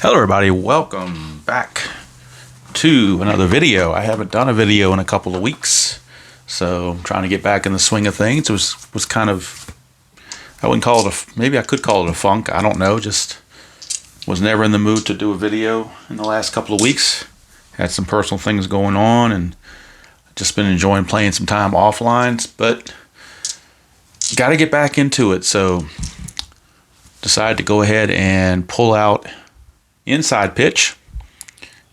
Hello everybody, welcome back to another video. I haven't done a video in a couple of weeks, so I'm trying to get back in the swing of things. It was kind of, I wouldn't call it maybe I could call it a funk, I don't know, just was never in the mood to do a video in the last couple of weeks. Had some personal things going on and just been enjoying playing some time offline, but got to get back into it, so decided to go ahead and pull out inside pitch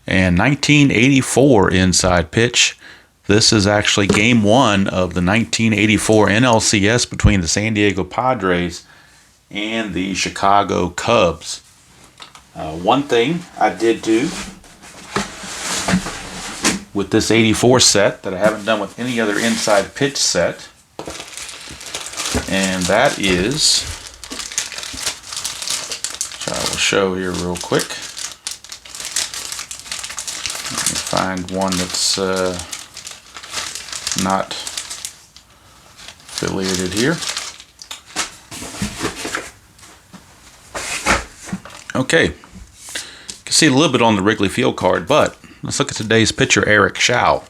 and 1984 inside pitch. This is actually game one of the 1984 NLCS between the San Diego Padres and the Chicago Cubs. One thing I did do with this 84 set that I haven't done with any other inside pitch set, and that is, which I will show here real quick. Let me find one that's not affiliated here. Okay, you can see a little bit on the Wrigley Field card, but let's look at today's pitcher, Eric Chow,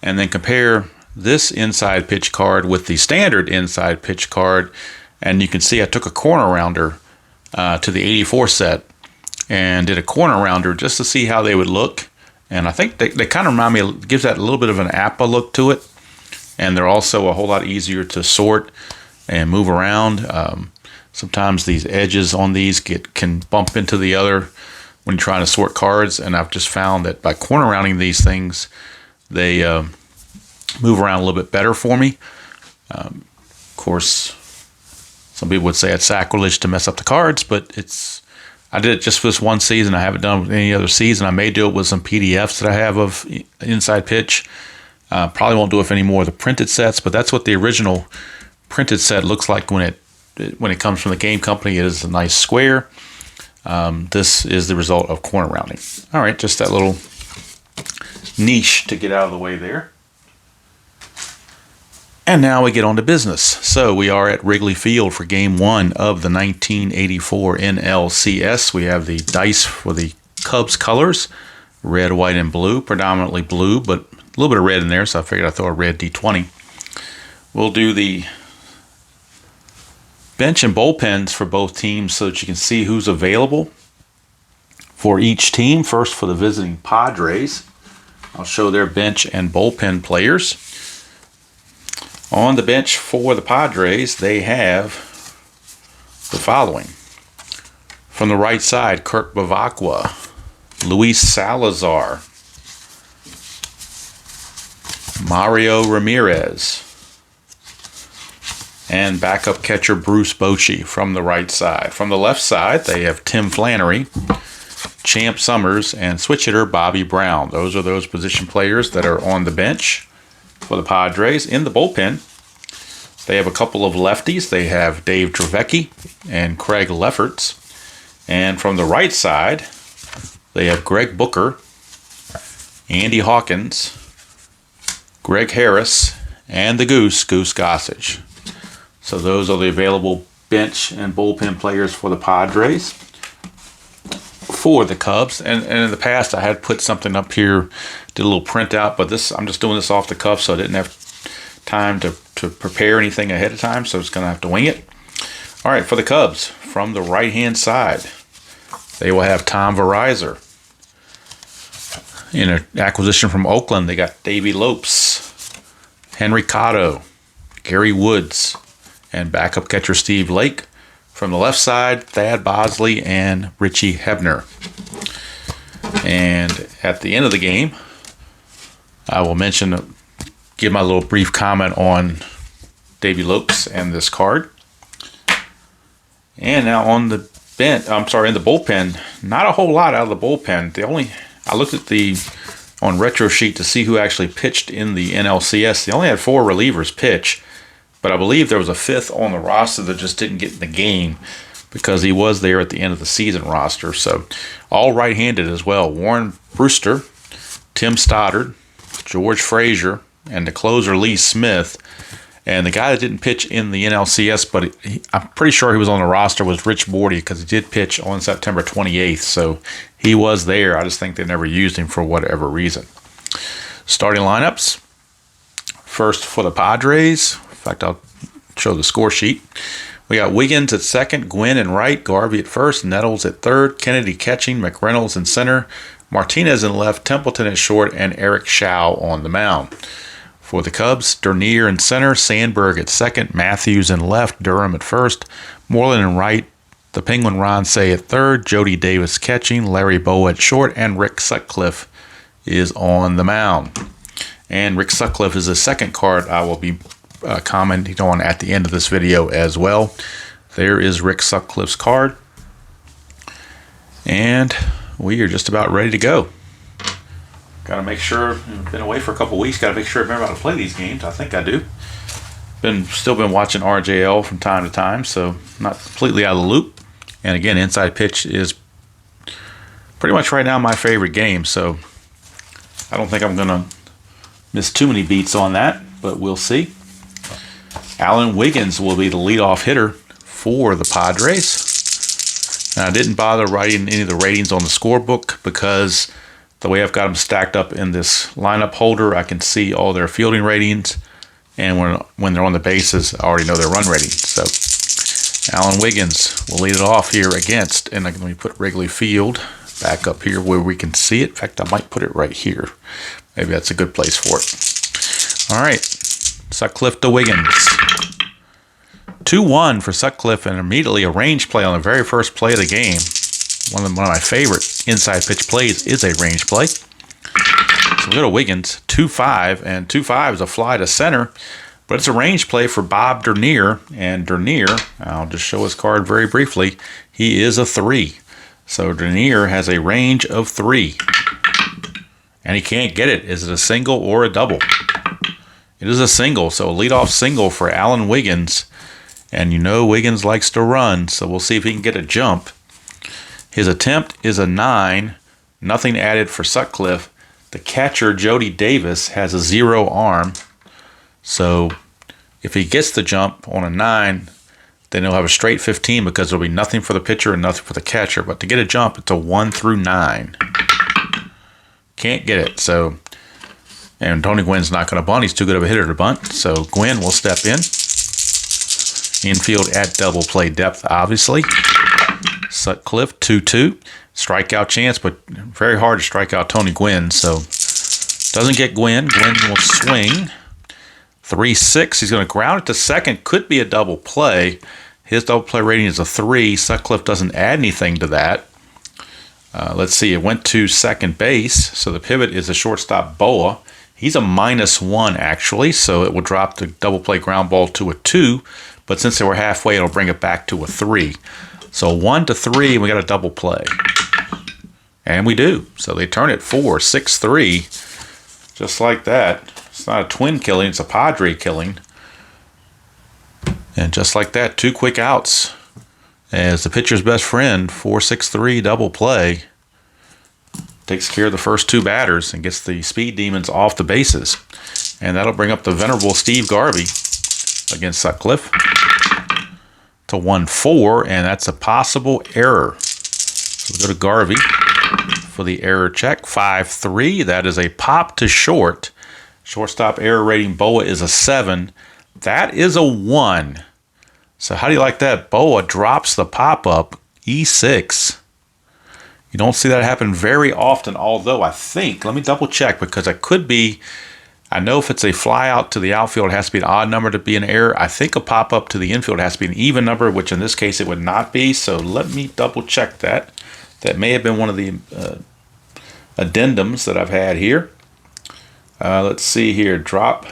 and then compare this inside pitch card with the standard inside pitch card. And you can see I took a corner rounder to the 84 set and did a corner rounder just to see how they would look. And I think they kind of remind me, gives that a little bit of an APA look to it. And they're also a whole lot easier to sort and move around. Sometimes these edges on these can bump into the other when you're trying to sort cards. And I've just found that by corner rounding these things, they move around a little bit better for me. Of course, some people would say it's sacrilege to mess up the cards, but I did it just for this one season. I haven't done it with any other season. I may do it with some PDFs that I have of inside pitch. Probably won't do it with any more of the printed sets, but that's what the original printed set looks like when it comes from the game company. It is a nice square. This is the result of corner rounding. All right, just that little niche to get out of the way there. And now we get on to business. So we are at Wrigley Field for game one of the 1984 NLCS. We have the dice for the Cubs colors, red, white, and blue, predominantly blue, but a little bit of red in there, so I figured I'd throw a red D20. We'll do the bench and bullpens for both teams so that you can see who's available for each team. First, for the visiting Padres, I'll show their bench and bullpen players. On the bench for the Padres, they have the following. From the right side, Kirk Bavacqua, Luis Salazar, Mario Ramirez, and backup catcher Bruce Bochy from the right side. From the left side, they have Tim Flannery, Champ Summers, and switch hitter Bobby Brown. Those are those position players that are on the bench for the Padres. In the bullpen, they have a couple of lefties. They have Dave Trevecki and Craig Lefferts. And from the right side, they have Greg Booker, Andy Hawkins, Greg Harris, and the Goose Gossage. So those are the available bench and bullpen players for the Padres. For the Cubs, and in the past I had put something up here, did a little printout, but I'm just doing this off the cuff, so I didn't have time to prepare anything ahead of time, so it's going to have to wing it. All right, for the Cubs, from the right-hand side, they will have Tom Verizor. In an acquisition from Oakland, they got Davey Lopes, Henry Cotto, Gary Woods, and backup catcher Steve Lake. From the left side, Thad Bosley and Richie Hebner. And at the end of the game, I will give my little brief comment on Davey Lopes and this card. And now on the in the bullpen, not a whole lot out of the bullpen. I looked at on Retro Sheet to see who actually pitched in the NLCS. They only had 4 relievers pitch. But I believe there was a 5th on the roster that just didn't get in the game because he was there at the end of the season roster. So all right-handed as well. Warren Brewster, Tim Stoddard, George Frazier, and the closer Lee Smith. And the guy that didn't pitch in the NLCS, but I'm pretty sure he was on the roster, was Rich Bordy, because he did pitch on September 28th. So he was there. I just think they never used him for whatever reason. Starting lineups. First for the Padres. In fact, I'll show the score sheet. We got Wiggins at second, Gwynn in right, Garvey at first, Nettles at third, Kennedy catching, McReynolds in center, Martinez in left, Templeton at short, and Eric Shao on the mound. For the Cubs, Dernier in center, Sandberg at second, Matthews in left, Durham at first, Moreland in right, the Penguin Ron Say at third, Jody Davis catching, Larry Bowa at short, and Rick Sutcliffe is on the mound. And Rick Sutcliffe is the second card I will be commenting on at the end of this video as well. There is Rick Sutcliffe's card. And we are just about ready to go. Got to make sure, been away for a couple weeks, got to make sure I remember how to play these games. I think I do. Still been watching RJL from time to time, so not completely out of the loop. And again, inside pitch is pretty much right now my favorite game, so I don't think I'm going to miss too many beats on that, but we'll see. Alan Wiggins will be the leadoff hitter for the Padres. And I didn't bother writing any of the ratings on the scorebook because the way I've got them stacked up in this lineup holder, I can see all their fielding ratings. And when they're on the bases, I already know their run ratings. So Alan Wiggins will lead it off here against, and let me put Wrigley Field back up here where we can see it. In fact, I might put it right here. Maybe that's a good place for it. All right, Sutcliffe to Wiggins. 2-1 for Sutcliffe, and immediately a range play on the very first play of the game. One of my favorite inside pitch plays is a range play. So we go to Wiggins, 2-5, and 2-5 is a fly to center, but it's a range play for Bob Dernier, and Dernier, I'll just show his card very briefly, he is a 3. So Dernier has a range of 3, and he can't get it. Is it a single or a double? It is a single, so a leadoff single for Alan Wiggins. And you know Wiggins likes to run, so we'll see if he can get a jump. His attempt is a 9, nothing added for Sutcliffe. The catcher, Jody Davis, has a 0 arm. So if he gets the jump on a 9, then he'll have a straight 15 because there'll be nothing for the pitcher and nothing for the catcher. But to get a jump, it's a 1 through 9. Can't get it, so... And Tony Gwynn's not going to bunt. He's too good of a hitter to bunt. So Gwynn will step in. Infield at double play depth, obviously. Sutcliffe, 2-2. Strikeout chance, but very hard to strike out Tony Gwynn. So doesn't get Gwynn. Gwynn will swing. 3-6. He's going to ground it to second. Could be a double play. His double play rating is a 3. Sutcliffe doesn't add anything to that. Let's see. It went to second base. So the pivot is a shortstop, Boa. He's a -1, actually. So it will drop the double play ground ball to a 2. But since they were halfway, it'll bring it back to a 3. So 1-3, and we got a double play. And we do. So they turn it 4, 6-3. Just like that. It's not a twin killing, it's a Padre killing. And just like that, 2 quick outs. As the pitcher's best friend, 4-6-3 double play. Takes care of the first 2 batters and gets the speed demons off the bases. And that'll bring up the venerable Steve Garvey against Sutcliffe to 1-4, and that's a possible error. So we go to Garvey for the error check. 5-3. That is a pop to short. Shortstop error rating Boa is a 7. That is a 1. So how do you like that? Boa drops the pop up, E6. You don't see that happen very often, although I think, let me double check because it could be, I know if it's a fly out to the outfield, it has to be an odd number to be an error. I think a pop up to the infield has to be an even number, which in this case it would not be. So let me double check that. That may have been one of the addendums that I've had here. Let's see here. Drop,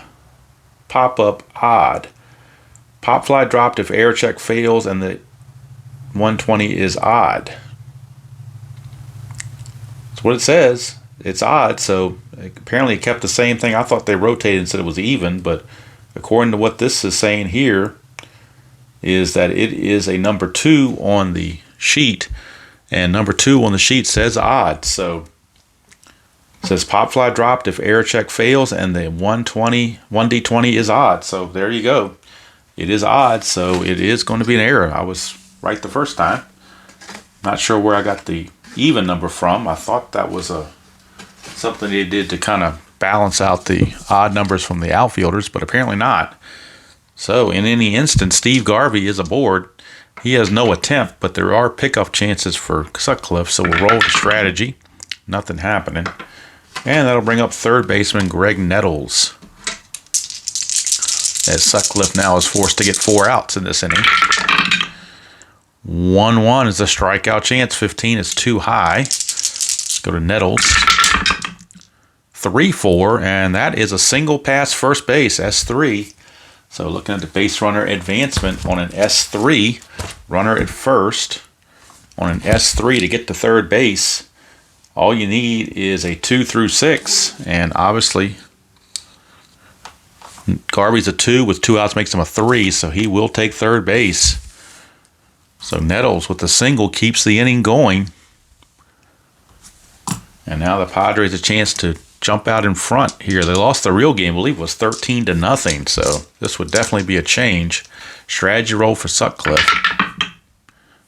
pop up, odd. Pop fly dropped if air check fails and the 120 is odd. That's what it says. It's odd, so apparently it kept the same thing. I thought they rotated and said it was even, but according to what this is saying here, is that it is a number 2 on the sheet, and number 2 on the sheet says odd. So It says pop fly dropped if error check fails, and the 1D20 is odd. So there you go. It is odd, so it is going to be an error. I was right the first time. Not sure where I got the even number from. I thought that was something they did to kind of balance out the odd numbers from the outfielders, but apparently not. So in any instance, Steve Garvey is aboard. He has no attempt, but there are pickoff chances for Sutcliffe, so we'll roll the strategy. Nothing happening. And that'll bring up third baseman Greg Nettles, as Sutcliffe now is forced to get 4 outs in this inning. 1-1 is a strikeout chance. 15 is too high. Let's go to Nettles. 3-4, and that is a single pass first base, S3. So looking at the base runner advancement on an S3, runner at first on an S3 to get to third base. All you need is a 2 through 6, and obviously Garvey's a 2 with 2 outs makes him a 3, so he will take third base. So Nettles with the single keeps the inning going. And now the Padres a chance to jump out in front here. They lost the real game, I believe it was 13-0, so this would definitely be a change. Strategy roll for Sutcliffe.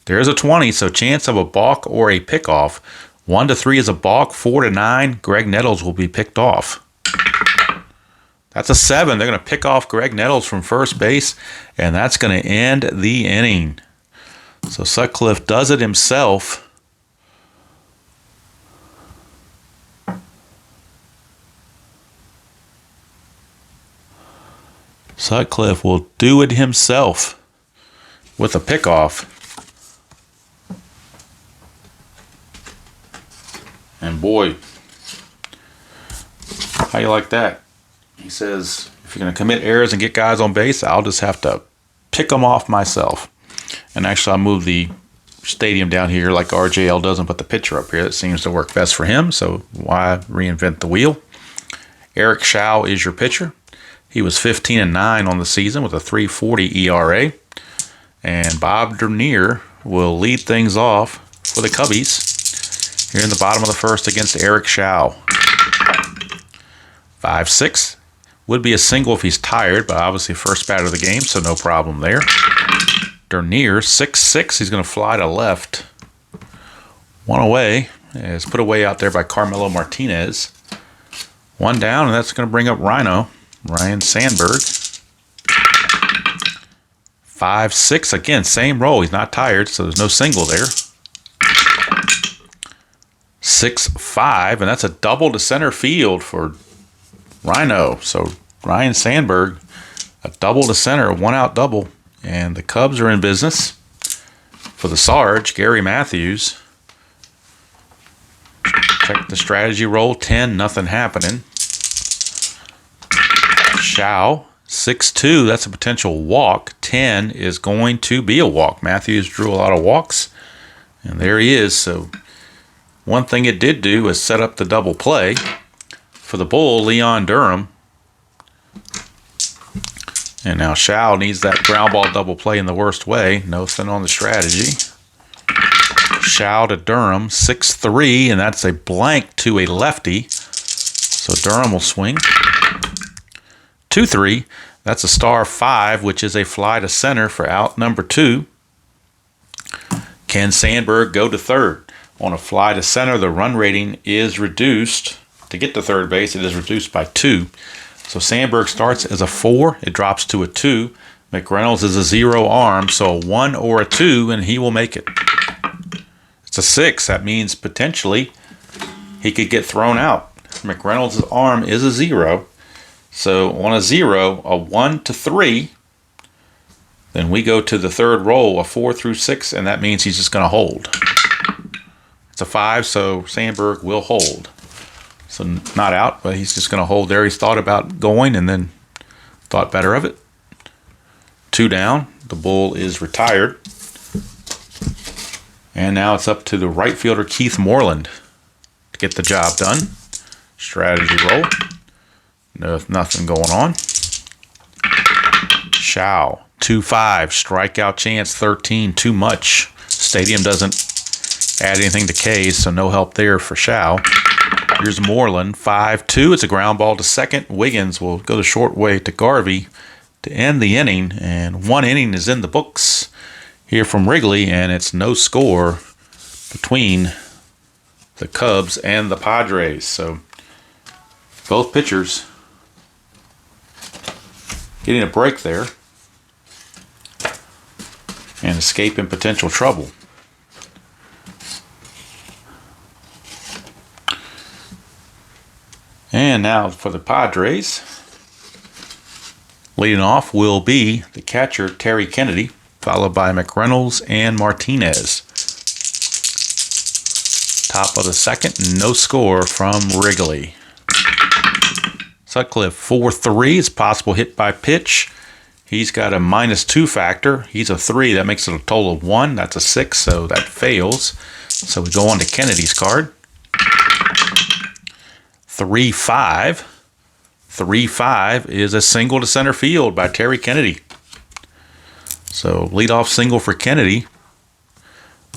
There's a 20, so chance of a balk or a pickoff. 1-3 is a balk, 4-9, Greg Nettles will be picked off. That's a 7. They're going to pick off Greg Nettles from first base, and that's going to end the inning. So Sutcliffe does it himself. Sutcliffe will do it himself with a pickoff. And boy, how you like that? He says, if you're going to commit errors and get guys on base, I'll just have to pick them off myself. And actually, I moved the stadium down here like RJL does and put the pitcher up here. That seems to work best for him, so why reinvent the wheel? Eric Schau is your pitcher. He was 15-9 on the season with a 3.40 ERA. And Bob Dernier will lead things off for the Cubbies here in the bottom of the first against Eric Schau. 5-6. Would be a single if he's tired, but obviously first batter of the game, so no problem there. Dernier, 6-6. He's going to fly to left. 1 away. Is put away out there by Carmelo Martinez. 1 down, and that's going to bring up Ryan Sandberg. 5-6. Again, same roll. He's not tired, so there's no single there. 6-5, and that's a double to center field for Rhino. So Ryan Sandberg, a double to center, a 1-out double. And the Cubs are in business for the Sarge, Gary Matthews. Check the strategy roll, 10, nothing happening. Schau, 6-2, that's a potential walk. 10 is going to be a walk. Matthews drew a lot of walks, and there he is. So one thing it did do is set up the double play for the Bull, Leon Durham. And now Schau needs that ground ball double play in the worst way. Nothing on the strategy. Schau to Durham, 6-3, and that's a blank to a lefty. So Durham will swing. 2-3, that's a star 5, which is a fly to center for out number 2. Can Sandberg go to third? On a fly to center, the run rating is reduced. To get to third base, it is reduced by 2. So Sandberg starts as a 4, it drops to a 2. McReynolds is a 0 arm, so a 1 or a 2, and he will make it. It's a 6, that means potentially he could get thrown out. McReynolds' arm is a 0, so on a 0, a 1 to 3, then we go to the third roll, a 4 through 6, and that means he's just going to hold. It's a 5, so Sandberg will hold. So not out, but he's just going to hold there. He's thought about going and then thought better of it. 2 down. The Bull is retired. And now it's up to the right fielder, Keith Moreland, to get the job done. Strategy roll. No, nothing going on. Schau, 2-5. Strikeout chance, 13. Too much. Stadium doesn't add anything to K's, so no help there for Schau. Here's Moreland, 5-2. It's a ground ball to second. Wiggins will go the short way to Garvey to end the inning, and 1 inning is in the books here from Wrigley, and it's no score between the Cubs and the Padres. So both pitchers getting a break there and escaping potential trouble. And now for the Padres, leading off will be the catcher, Terry Kennedy, followed by McReynolds and Martinez. Top of the second, no score from Wrigley. Sutcliffe, 4-3. It's possible hit by pitch. He's got a -2 factor. He's a 3. That makes it a total of 1. That's a 6, so that fails. So we go on to Kennedy's card. 3-5. 3-5 is a single to center field by Terry Kennedy. So leadoff single for Kennedy.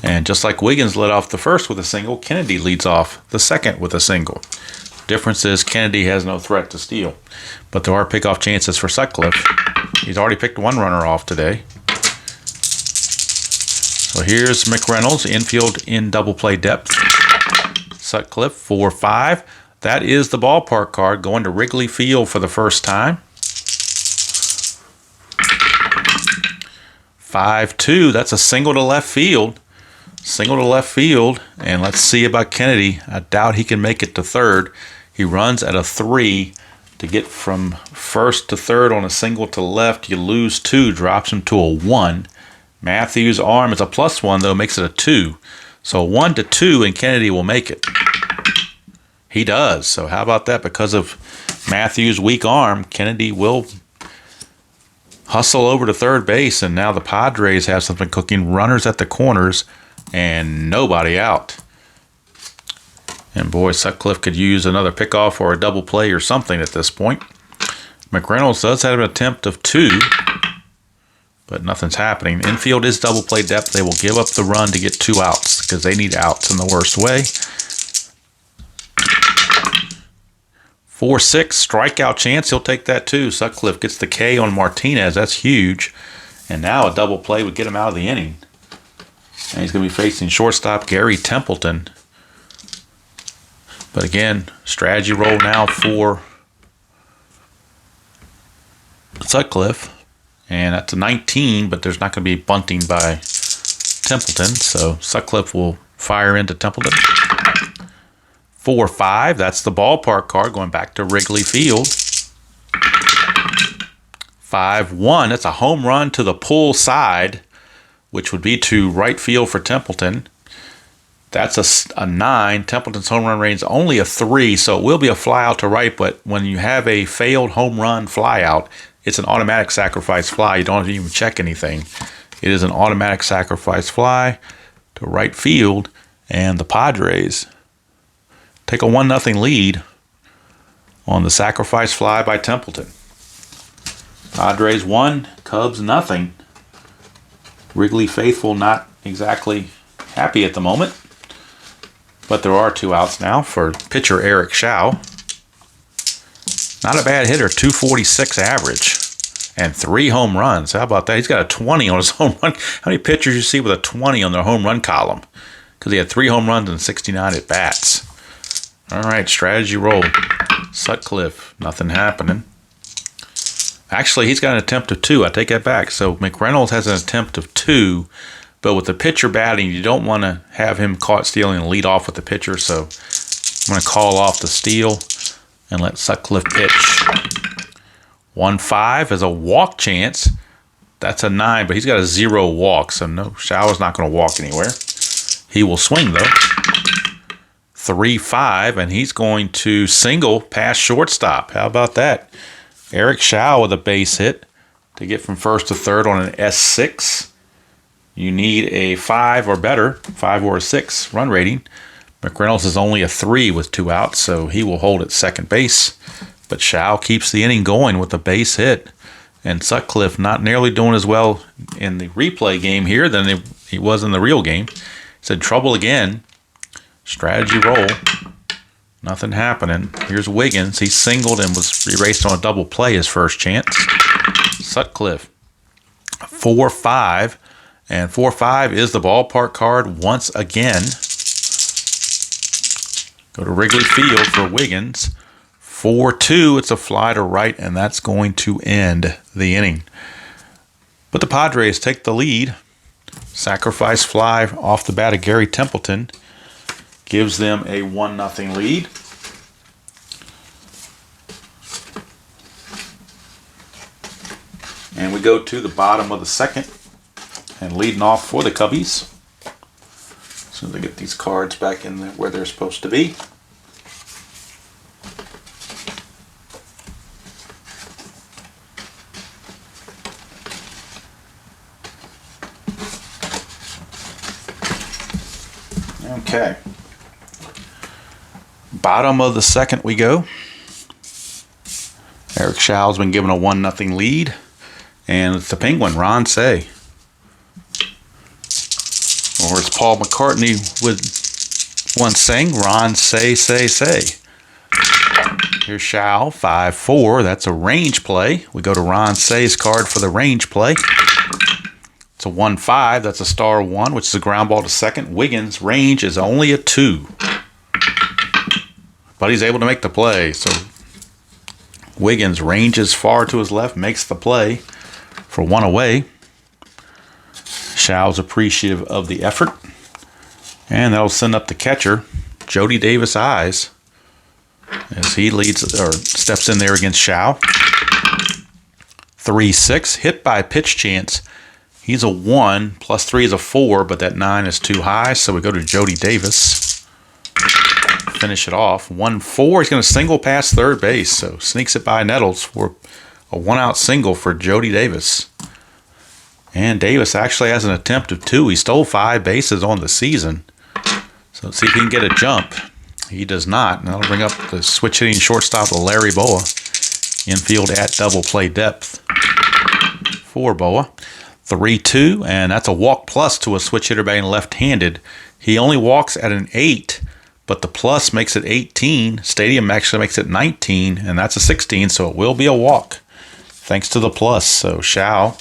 And just like Wiggins led off the first with a single, Kennedy leads off the second with a single. Difference is Kennedy has no threat to steal. But there are pickoff chances for Sutcliffe. He's already picked 1 runner off today. So here's McReynolds, infield in double play depth. Sutcliffe, 4-5. That is the ballpark card going to Wrigley Field for the first time. 5-2. That's a single to left field. Single to left field. And let's see about Kennedy. I doubt he can make it to third. He runs at a 3 to get from first to third on a single to left. You lose 2, drops him to a 1. Matthews' arm is a +1, though, makes it a 2. So 1-2, and Kennedy will make it. He does. So how about that? Because of Matthews' weak arm, Kennedy will hustle over to third base, and now the Padres have something cooking. Runners at the corners and nobody out. And boy, Sutcliffe could use another pickoff or a double play or something at this point. McReynolds does have an attempt of 2, but nothing's happening. Infield is double play depth. They will give up the run to get 2 outs because they need outs in the worst way. 4-6, strikeout chance. He'll take that too. Sutcliffe gets the K on Martinez. That's huge. And now a double play would get him out of the inning. And he's going to be facing shortstop Gary Templeton. But again, strategy roll now for Sutcliffe. And that's a 19, but there's not going to be bunting by Templeton. So Sutcliffe will fire into Templeton. 4-5, that's the ballpark card going back to Wrigley Field. 5-1, that's a home run to the pull side, which would be to right field for Templeton. That's a 9. Templeton's home run range is only a 3, so it will be a fly out to right, but when you have a failed home run fly out, it's an automatic sacrifice fly. You don't even check anything. It is an automatic sacrifice fly to right field, and the Padres take a 1-0 lead on the sacrifice fly by Templeton. Padres 1, Cubs 0. Wrigley faithful not exactly happy at the moment, but there are 2 outs now for pitcher Eric Shao. Not a bad hitter, 246 average and 3 home runs. How about that? He's got a 20 on his home run. How many pitchers you see with a 20 on their home run column? Because he had 3 home runs and 69 at bats. All right, strategy roll. Sutcliffe, nothing happening. Actually, he's got an attempt of 2. I take that back. So McReynolds has an attempt of 2, but with the pitcher batting, you don't want to have him caught stealing and lead off with the pitcher. So I'm going to call off the steal and let Sutcliffe pitch. 1-5 is a walk chance. That's a 9, but he's got a 0 walk, so no, Shower's not going to walk anywhere. He will swing, though. 3-5, and he's going to single past shortstop. How about that? Eric Shao with a base hit to get from first to third on an S6. You need a 5 or better, 5 or a 6 run rating. McReynolds is only a 3 with 2 outs, so he will hold at second base. But Shao keeps the inning going with a base hit. And Sutcliffe not nearly doing as well in the replay game here than he was in the real game. He's in trouble again. Strategy roll. Nothing happening. Here's Wiggins. He singled and was erased on a double play his first chance. Sutcliffe, 4-5. And 4-5 is the ballpark card once again. Go to Wrigley Field for Wiggins. 4-2. It's a fly to right, and that's going to end the inning. But the Padres take the lead. Sacrifice fly off the bat of Gary Templeton gives them a 1-0 lead. And we go to the bottom of the second. And leading off for the Cubbies. As soon as I get these cards back in where they're supposed to be. Okay. Bottom of the second we go. Eric Show's been given a 1-0 lead. And it's the Penguin, Ron Say. Or as Paul McCartney would once sing, Ron Say, Say, Say. Here's Show, 5-4. That's a range play. We go to Ron Say's card for the range play. It's a 1-5. That's a star 1, which is a ground ball to second. Wiggins' range is only a 2. But he's able to make the play. So Wiggins ranges far to his left, makes the play for 1 away. Show's appreciative of the effort. And that'll send up the catcher, Jody Davis Eyes, as he leads or steps in there against Show. 3-6, hit by pitch chance. He's a 1, plus 3 is a 4, but that 9 is too high, so we go to Jody Davis. Finish it off. 1-4, he's going to single past third base, so sneaks it by Nettles for a 1-out single for Jody Davis. And Davis actually has an attempt of 2. He stole 5 bases on the season. So let's see if he can get a jump. He does not. And that'll bring up the switch hitting shortstop of Larry Boa. Infield at double play depth for Boa. 3-2, and that's a walk plus to a switch hitter batting left-handed. He only walks at an 8, but the plus makes it 18. Stadium actually makes it 19, and that's a 16, so it will be a walk thanks to the plus. So Shao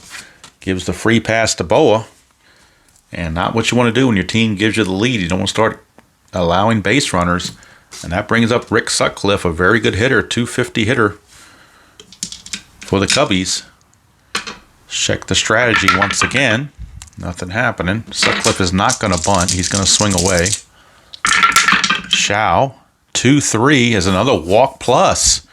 gives the free pass to Boa, and not what you want to do when your team gives you the lead. You don't want to start allowing base runners, and that brings up Rick Sutcliffe, a very good hitter, 250 hitter for the Cubbies. Check the strategy once again. Nothing happening. Sutcliffe is not going to bunt. He's going to swing away. Shao, 2-3 is another walk plus.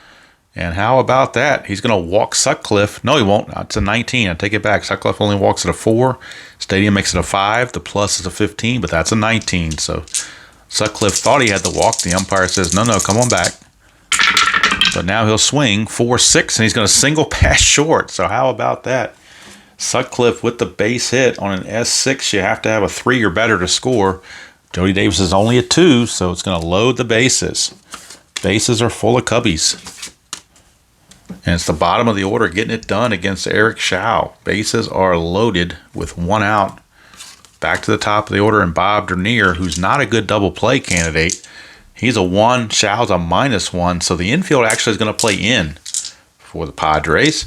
And how about that? He's going to walk Sutcliffe. No, he won't. It's a 19. I take it back. Sutcliffe only walks at a 4. Stadium makes it a 5. The plus is a 15, but that's a 19. So Sutcliffe thought he had the walk. The umpire says, no, come on back. But now he'll swing 4-6, and he's going to single pass short. So how about that? Sutcliffe with the base hit on an S6. You have to have a 3 or better to score. Jody Davis is only a 2, so it's going to load the bases. Bases are full of Cubbies. And it's the bottom of the order getting it done against Eric Shao. Bases are loaded with 1 out. Back to the top of the order, and Bob Dernier, who's not a good double play candidate. He's a 1. Shao's a -1. So the infield actually is going to play in for the Padres.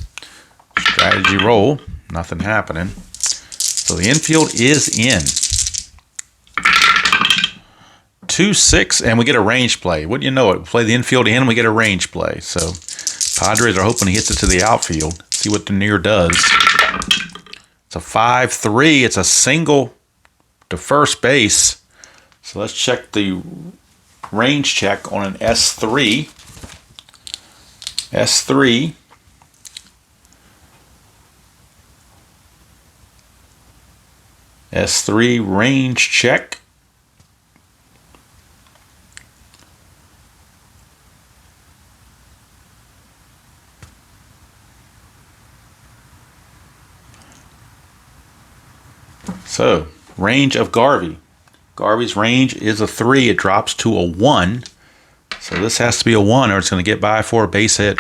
Strategy roll. Nothing happening. So the infield is in. 2-6, and we get a range play. Wouldn't you know it? We play the infield in, and we get a range play. So Padres are hoping he hits it to the outfield. See what Dernier does. It's a 5-3. It's a single to first base. So let's check the range check on an S3. S3. S3 range check. So, range of Garvey. Garvey's range is a 3. It drops to a 1. So this has to be a 1 or it's going to get by for a base hit.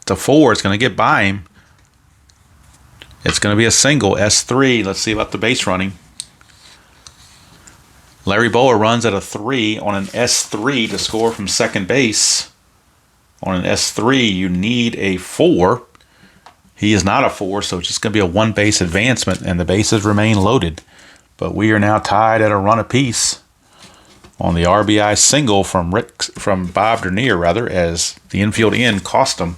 It's a 4. It's going to get by him. It's going to be a single, S3. Let's see about the base running. Larry Bowa runs at a 3 on an S3 to score from second base. On an S3, you need a 4. He is not a 4, so it's just going to be a 1 base advancement, and the bases remain loaded. But we are now tied at a run apiece on the RBI single from Bob Dernier, as the infield in cost him.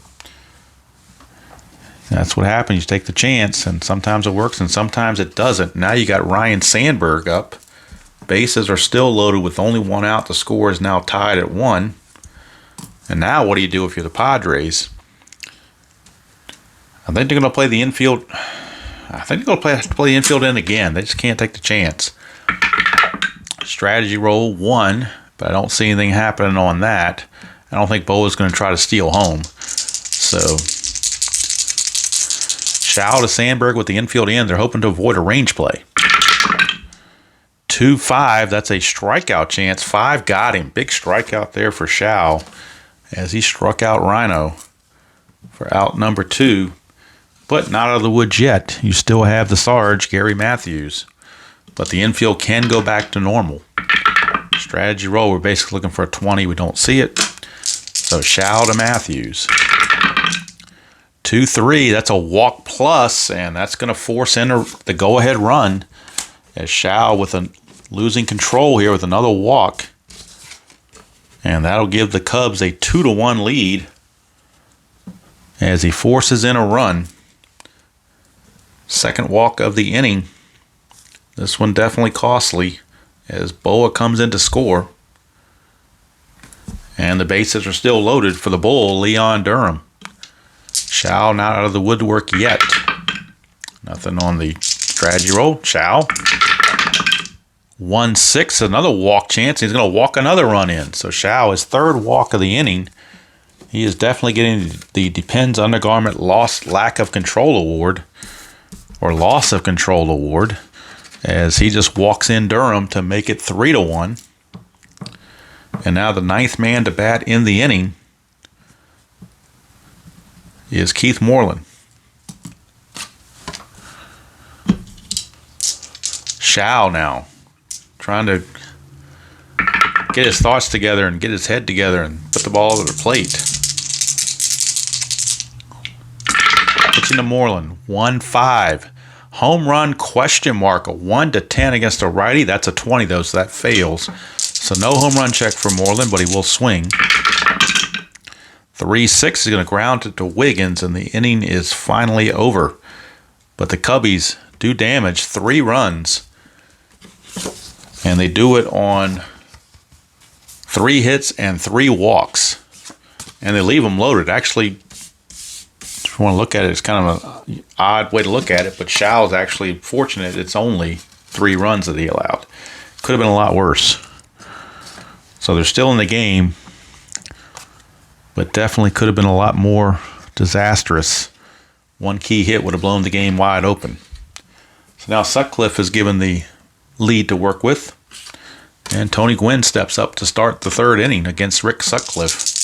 That's what happens. You take the chance, and sometimes it works, and sometimes it doesn't. Now you got Ryan Sandberg up. Bases are still loaded with only 1 out. The score is now tied at 1. And now what do you do if you're the Padres? I think they're going to play the infield. I think they're going to play the infield in again. They just can't take the chance. Strategy roll 1, but I don't see anything happening on that. I don't think Bowa's going to try to steal home. So, Shao to Sandberg with the infield in. They're hoping to avoid a range play. 2-5, that's a strikeout chance. 5 got him. Big strikeout there for Shao as he struck out Rhino for out number 2. But not out of the woods yet. You still have the Sarge, Gary Matthews. But the infield can go back to normal. Strategy roll, we're basically looking for a 20. We don't see it. So Shao to Matthews. 2-3, that's a walk plus, and that's going to force in the go-ahead run as Shao with losing control here with another walk. And that'll give the Cubs a 2-1 lead as he forces in a run. Second walk of the inning. This one definitely costly as Bowa comes in to score. And the bases are still loaded for the Bull, Leon Durham. Shao not out of the woodwork yet. Nothing on the strategy roll. Shao. 1-6, another walk chance. He's going to walk another run in. So Shao, his 3rd walk of the inning. He is definitely getting the Depends Undergarment Lack of Control Award, or Loss of Control Award, as he just walks in Durham to make it 3-1. And now the 9th man to bat in the inning is Keith Moreland. Shao now trying to get his thoughts together and get his head together and put the ball over the plate. Pitching to Moreland, 1-5. Home run question mark, a 1-10 against a righty. That's a 20 though, so that fails. So no home run check for Moreland, but he will swing. 3-6 is going to ground it to Wiggins, and the inning is finally over. But the Cubbies do damage 3 runs, and they do it on 3 hits and 3 walks. And they leave them loaded. Actually, if you want to look at it, it's kind of an odd way to look at it, but Shao's actually fortunate it's only 3 runs that he allowed. Could have been a lot worse. So they're still in the game, but definitely could have been a lot more disastrous. 1 key hit would have blown the game wide open. So now Sutcliffe is given the lead to work with, and Tony Gwynn steps up to start the 3rd inning against Rick Sutcliffe.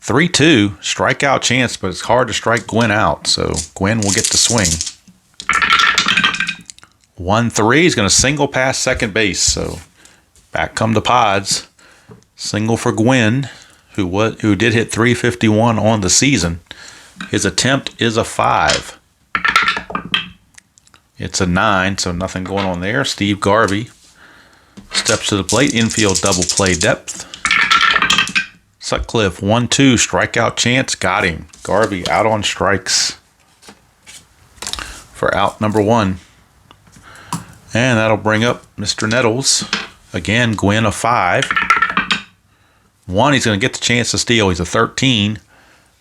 3-2, strikeout chance, but it's hard to strike Gwynn out, so Gwynn will get to swing. 1-3, he's going to single past second base, so back come the Pods. Single for Gwynn, who did hit .351 on the season. His attempt is a 5. It's a 9, so nothing going on there. Steve Garvey steps to the plate, infield double play depth. Sutcliffe, 1-2, strikeout chance, got him. Garvey out on strikes for out number 1. And that'll bring up Mr. Nettles. Again, Gwynn a 5. 1, he's going to get the chance to steal. He's a 13.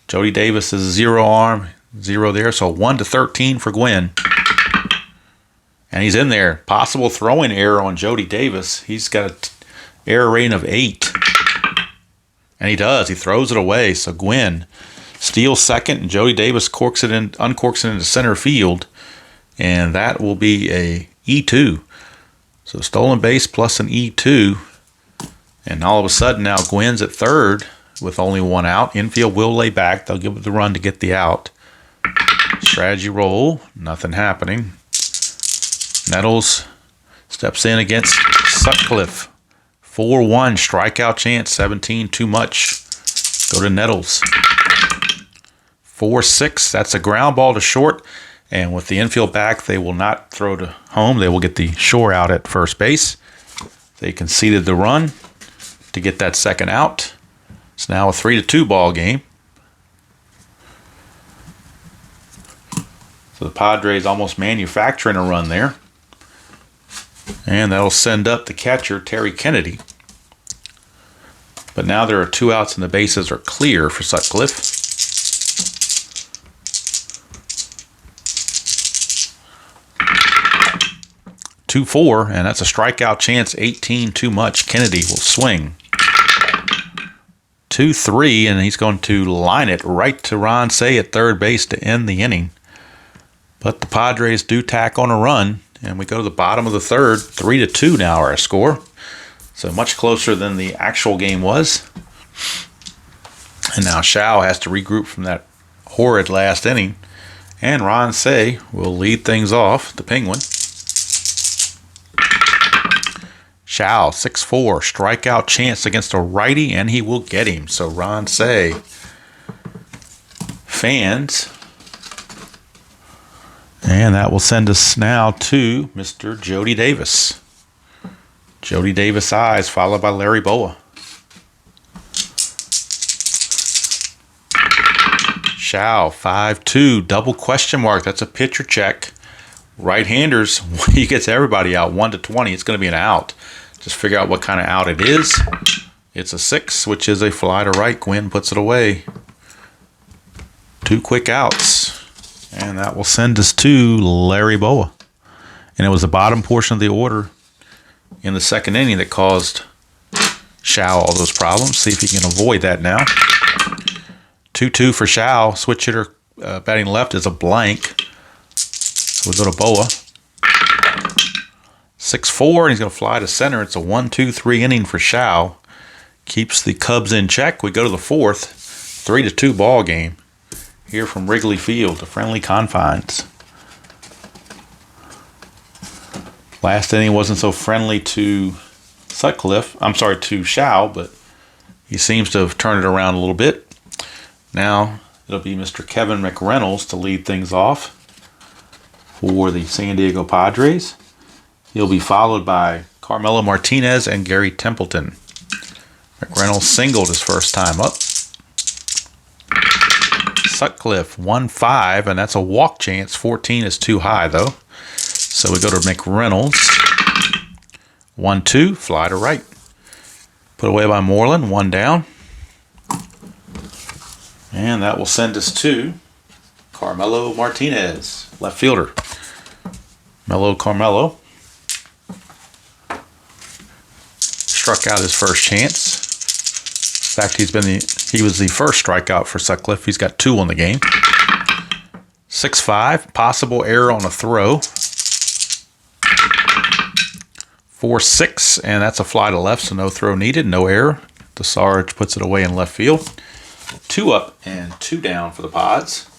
Jody Davis is a 0 arm, 0 there, so 1-13 for Gwynn. And he's in there. Possible throwing error on Jody Davis. He's got an error rating of 8. And he does. He throws it away. So Gwynn steals second, and Jody Davis uncorks it into center field. And that will be a E2. So stolen base plus an E2. And all of a sudden now Gwynn's at 3rd with only 1 out. Infield will lay back. They'll give it the run to get the out. Strategy roll. Nothing happening. Nettles steps in against Sutcliffe. 4-1, strikeout chance, 17 too much. Go to Nettles. 4-6, that's a ground ball to short. And with the infield back, they will not throw to home. They will get the shore out at first base. They conceded the run to get that second out. It's now a 3-2 ball game. So the Padres almost manufacturing a run there. And that'll send up the catcher, Terry Kennedy. But now there are 2 outs and the bases are clear for Sutcliffe. 2-4, and that's a strikeout chance, 18 too much. Kennedy will swing. 2-3, and he's going to line it right to Ron Cey at third base to end the inning. But the Padres do tack on a run, and we go to the bottom of the third. 3-2 now our score. So much closer than the actual game was. And now Shao has to regroup from that horrid last inning. And Ron Cey will lead things off, the Penguin. Shao, 6-4, strikeout chance against a righty, and he will get him. So Ron Cey fans. And that will send us now to Mr. Jody Davis. Jody Davis eyes, followed by Larry Boa. Shao, 5-2, double question mark. That's a pitcher check. Right-handers, he gets everybody out, 1-20. It's going to be an out. Just figure out what kind of out it is. It's a 6, which is a fly to right. Gwynn puts it away. 2 quick outs. And that will send us to Larry Boa. And it was the bottom portion of the order in the second inning that caused Shao all those problems. See if he can avoid that now. 2-2 for Shao. Switch hitter batting left is a blank. So we go to Boa. 6-4, and he's going to fly to center. It's a 1-2-3 inning for Shao. Keeps the Cubs in check. We go to the fourth. 3-2 ball game here from Wrigley Field, the friendly confines. Last inning wasn't so friendly to to Shao, but he seems to have turned it around a little bit. Now it'll be Mr. Kevin McReynolds to lead things off for the San Diego Padres. He'll be followed by Carmelo Martinez and Gary Templeton. McReynolds singled his first time up. Sutcliffe, 1-5, and that's a walk chance. 14 is too high, though. So we go to McReynolds. 1-2, fly to right. Put away by Moreland, 1 down. And that will send us to Carmelo Martinez, left fielder. Carmelo struck out his first chance. In fact, he was the first strikeout for Sutcliffe. He's got 2 on the game. 6-5, possible error on a throw. 4-6, and that's a fly to left, so no throw needed, no error. DeSarge puts it away in left field. 2 up and 2 down for the Pods.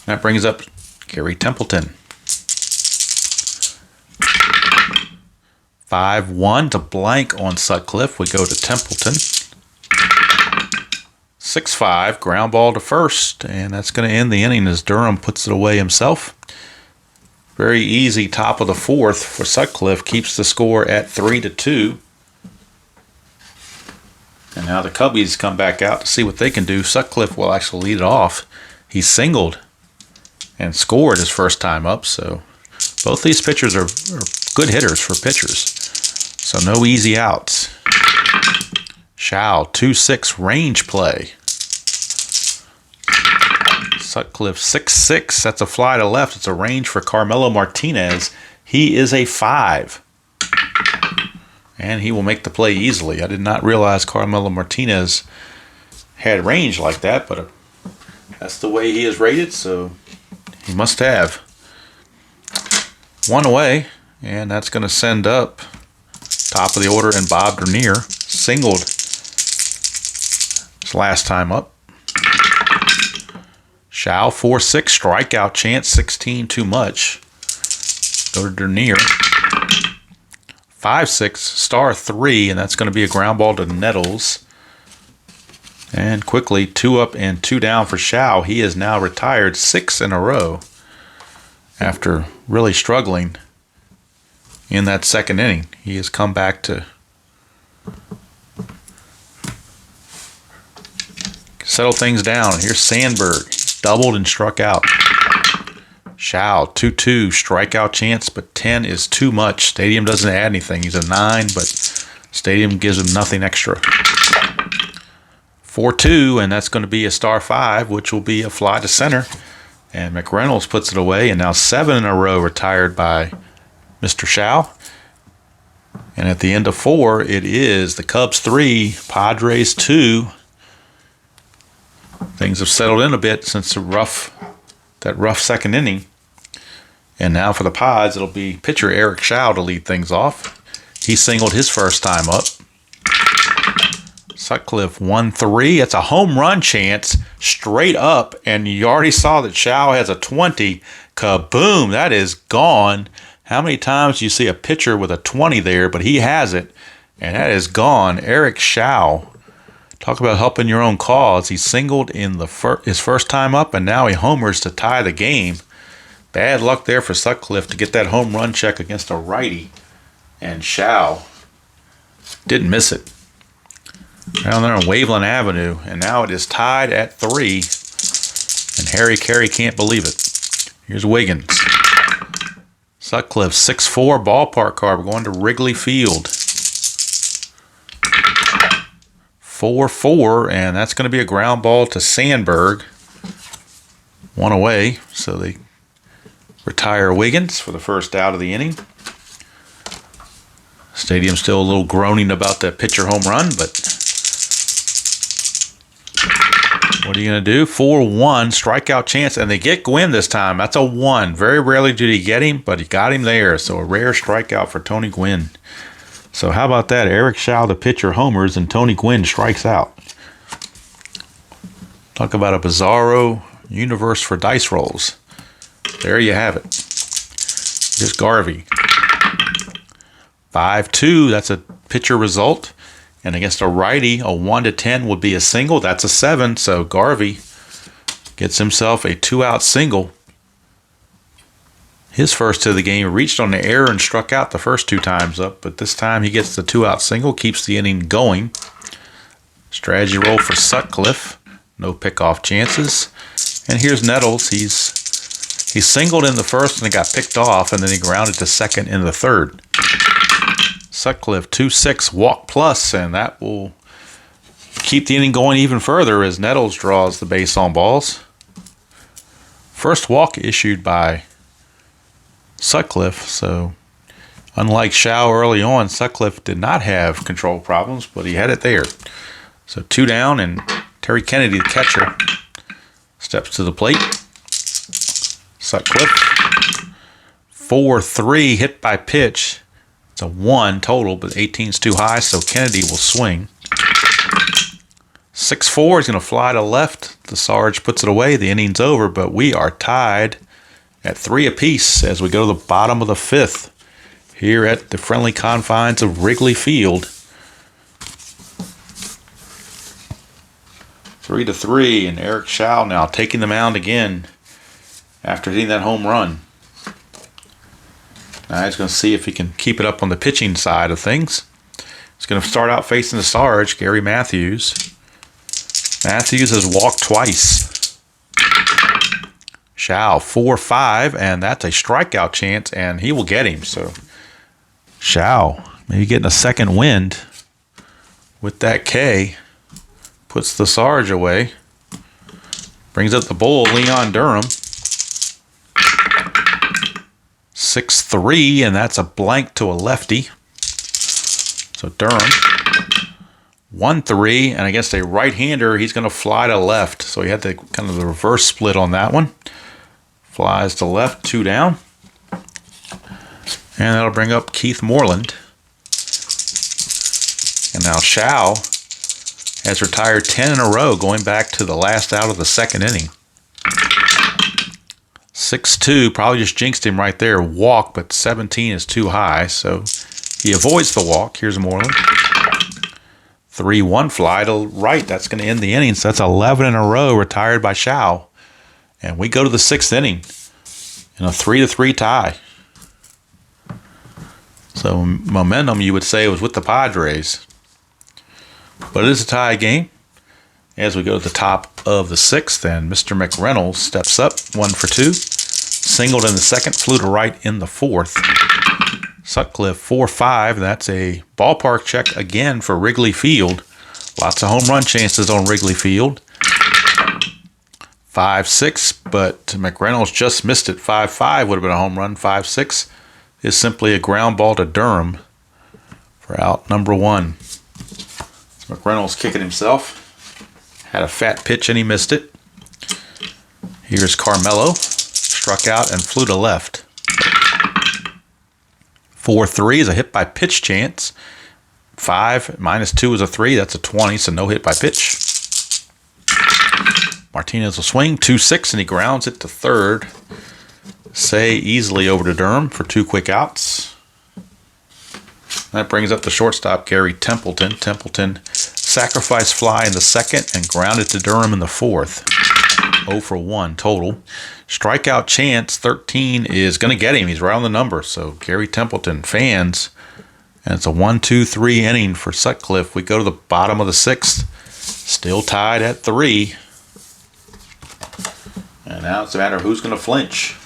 That brings up Gary Templeton. 5-1 to blank on Sutcliffe. We go to Templeton. 6-5, ground ball to first, and that's going to end the inning as Durham puts it away himself. Very easy top of the fourth for Sutcliffe. Keeps the score at 3-2. And now the Cubbies come back out to see what they can do. Sutcliffe will actually lead it off. He singled and scored his first time up, so both these pitchers are good hitters for pitchers. So no easy outs. Shao, 2-6 range play. Sutcliffe, 6-6. That's a fly to left. It's a range for Carmelo Martinez. He is a 5. And he will make the play easily. I did not realize Carmelo Martinez had range like that, but that's the way he is rated, so he must have. 1 away, and that's going to send up top of the order, and Bob Dernier singled his last time up. Shao, 4-6, strikeout chance, 16 too much. Go to Dernier. 5-6, star 3, and that's going to be a ground ball to Nettles. And quickly, 2 up and 2 down for Shao. He is now retired 6 in a row after really struggling in that second inning. He has come back to settle things down. Here's Sandberg. He's doubled and struck out. Shao, 2-2, strikeout chance, but 10 is too much. Stadium doesn't add anything. He's a 9, but Stadium gives him nothing extra. 4-2, and that's going to be a star 5, which will be a fly to center. And McReynolds puts it away, and now 7 in a row retired by Mr. Shao. And at the end of 4, it is the Cubs 3, Padres 2. Things have settled in a bit since that rough second inning. And now for the Pods, it'll be pitcher Eric Shao to lead things off. He singled his first time up. Sutcliffe 1-3. It's a home run chance straight up, and you already saw that Shao has a 20. Kaboom! That is gone. How many times do you see a pitcher with a 20 there? But he has it, and that is gone. Eric Shao. Talk about helping your own cause. He singled in his first time up, and now he homers to tie the game. Bad luck there for Sutcliffe to get that home run check against a righty. And Shao didn't miss it. Down there on Waveland Avenue, and now it is tied at 3. And Harry Carey can't believe it. Here's Wiggins. Sutcliffe 6-4 ballpark card. We're going to Wrigley Field. 4-4, and that's going to be a ground ball to Sandberg. 1 away, so they retire Wiggins for the first out of the inning. Stadium's still a little groaning about that pitcher home run, but what are you going to do? 4-1, strikeout chance, and they get Gwynn this time. That's a 1. Very rarely did he get him, but he got him there, so a rare strikeout for Tony Gwynn. So how about that? Eric Shao, the pitcher, homers, and Tony Gwynn strikes out. Talk about a bizarro universe for dice rolls. There you have it. Here's Garvey. 5-2, that's a pitcher result. And against a righty, a 1-10 would be a single. That's a 7, so Garvey gets himself a 2-out single. His first of the game, reached on the error and struck out the first 2 times up, but this time he gets the 2-out single, keeps the inning going. Strategy roll for Sutcliffe. No pickoff chances. And here's Nettles. He singled in the first and it got picked off, and then he grounded to second in the third. Sutcliffe 2-6 walk plus, and that will keep the inning going even further as Nettles draws the base on balls. First walk issued by Sutcliffe, so unlike Shao early on, Sutcliffe did not have control problems, but he had it there. So 2 down, and Terry Kennedy, the catcher, steps to the plate. Sutcliffe 4-3 hit by pitch. It's a 1 total, but 18's too high, so Kennedy will swing. 6-4 is going to fly to left. The Sarge puts it away. The inning's over, but we are tied at 3 apiece as we go to the bottom of the 5th here at the friendly confines of Wrigley Field. 3-3, and Eric Shao now taking the mound again after hitting that home run. Now he's going to see if he can keep it up on the pitching side of things. He's going to start out facing the Sarge, Gary Matthews. Matthews has walked twice. Shao 4-5, and that's a strikeout chance, and he will get him. So Shao maybe getting a second wind with that K. Puts the Sarge away. Brings up the bull, Leon Durham. 6-3, and that's a blank to a lefty. So Durham 1-3, and against a right-hander, he's going to fly to left. So he had the kind of the reverse split on that one. Flies to left, 2 down. And that'll bring up Keith Moreland. And now Shao has retired 10 in a row, going back to the last out of the second inning. 6-2, probably just jinxed him right there. Walk, but 17 is too high, so He avoids the walk. Here's Moreland. 3-1 fly to right. That's going to end the inning. So that's 11 in a row retired by Shao. And we go to the 6th inning in a 3-3 tie. So momentum, you would say, was with the Padres. But it is a tie game. As we go to the top of the 6th, and Mr. McReynolds steps up, 1 for 2. Singled in the 2nd, flew to right in the 4th. Sutcliffe 4-5. That's a ballpark check again for Wrigley Field. Lots of home run chances on Wrigley Field. 5-6, but McReynolds just missed it. 5-5 would have been a home run. 5-6 is simply a ground ball to Durham for out number 1. McReynolds kicking himself. Had a fat pitch and he missed it. Here's Carmelo. Struck out and flew to left. 4-3 is a hit by pitch chance. 5 minus 2 is a 3. That's a 20, so no hit by pitch. Martinez will swing. 2-6 and he grounds it to third. Say easily over to Durham for 2 quick outs. That brings up the shortstop, Gary Templeton. Templeton sacrifice fly in the 2nd and grounded to Durham in the 4th. 0 for 1 total. Strikeout chance 13 is going to get him. He's right on the number. So Gary Templeton fans. And it's a 1-2-3 inning for Sutcliffe. We go to the bottom of the 6th. Still tied at 3. And now it's a matter of who's going to flinch.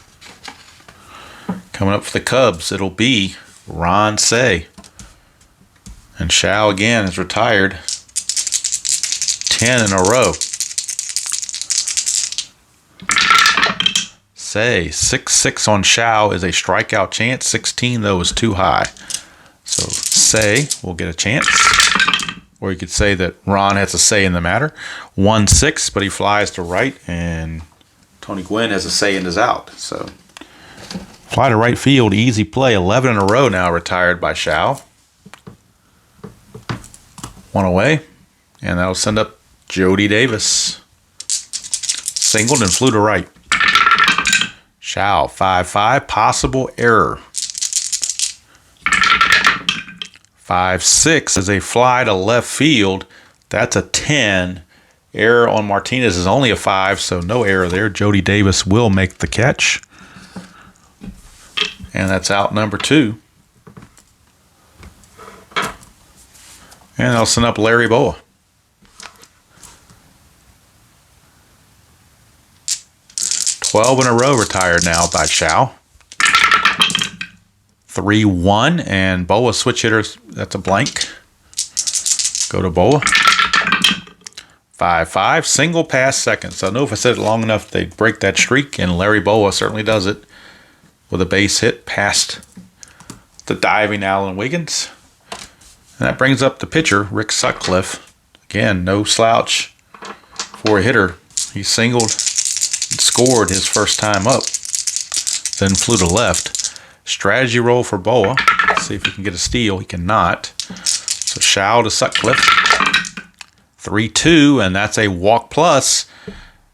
Coming up for the Cubs, it'll be Ron Say. And Shao again is retired. 10 in a row. Say 6-6 on Shao is a strikeout chance. 16 though is too high. So Say will get a chance. Or you could say that Ron has a say in the matter. 1-6, but he flies to right, and Tony Gwynn has a say in his out. So fly to right field, easy play. 11 in a row now retired by Shao. 1 away, and that'll send up Jody Davis. Singled and flew to right. Shao 5-5, possible error. 5-6 is a fly to left field. That's a 10. Error on Martinez is only a 5, so no error there. Jody Davis will make the catch. And that's out number 2. And they'll send up Larry Boa. 12 in a row retired now by Shao. 3-1, and Boa switch hitters, that's a blank. Go to Boa. 5-5, single past second. So I know if I said it long enough, they'd break that streak, and Larry Boa certainly does it with a base hit past the diving Alan Wiggins. And that brings up the pitcher, Rick Sutcliffe. Again, no slouch for a hitter. He singled and scored his first time up, then flew to left. Strategy roll for Boa. Let's see if he can get a steal. He cannot. So Shao to Sutcliffe. 3-2, and that's a walk plus.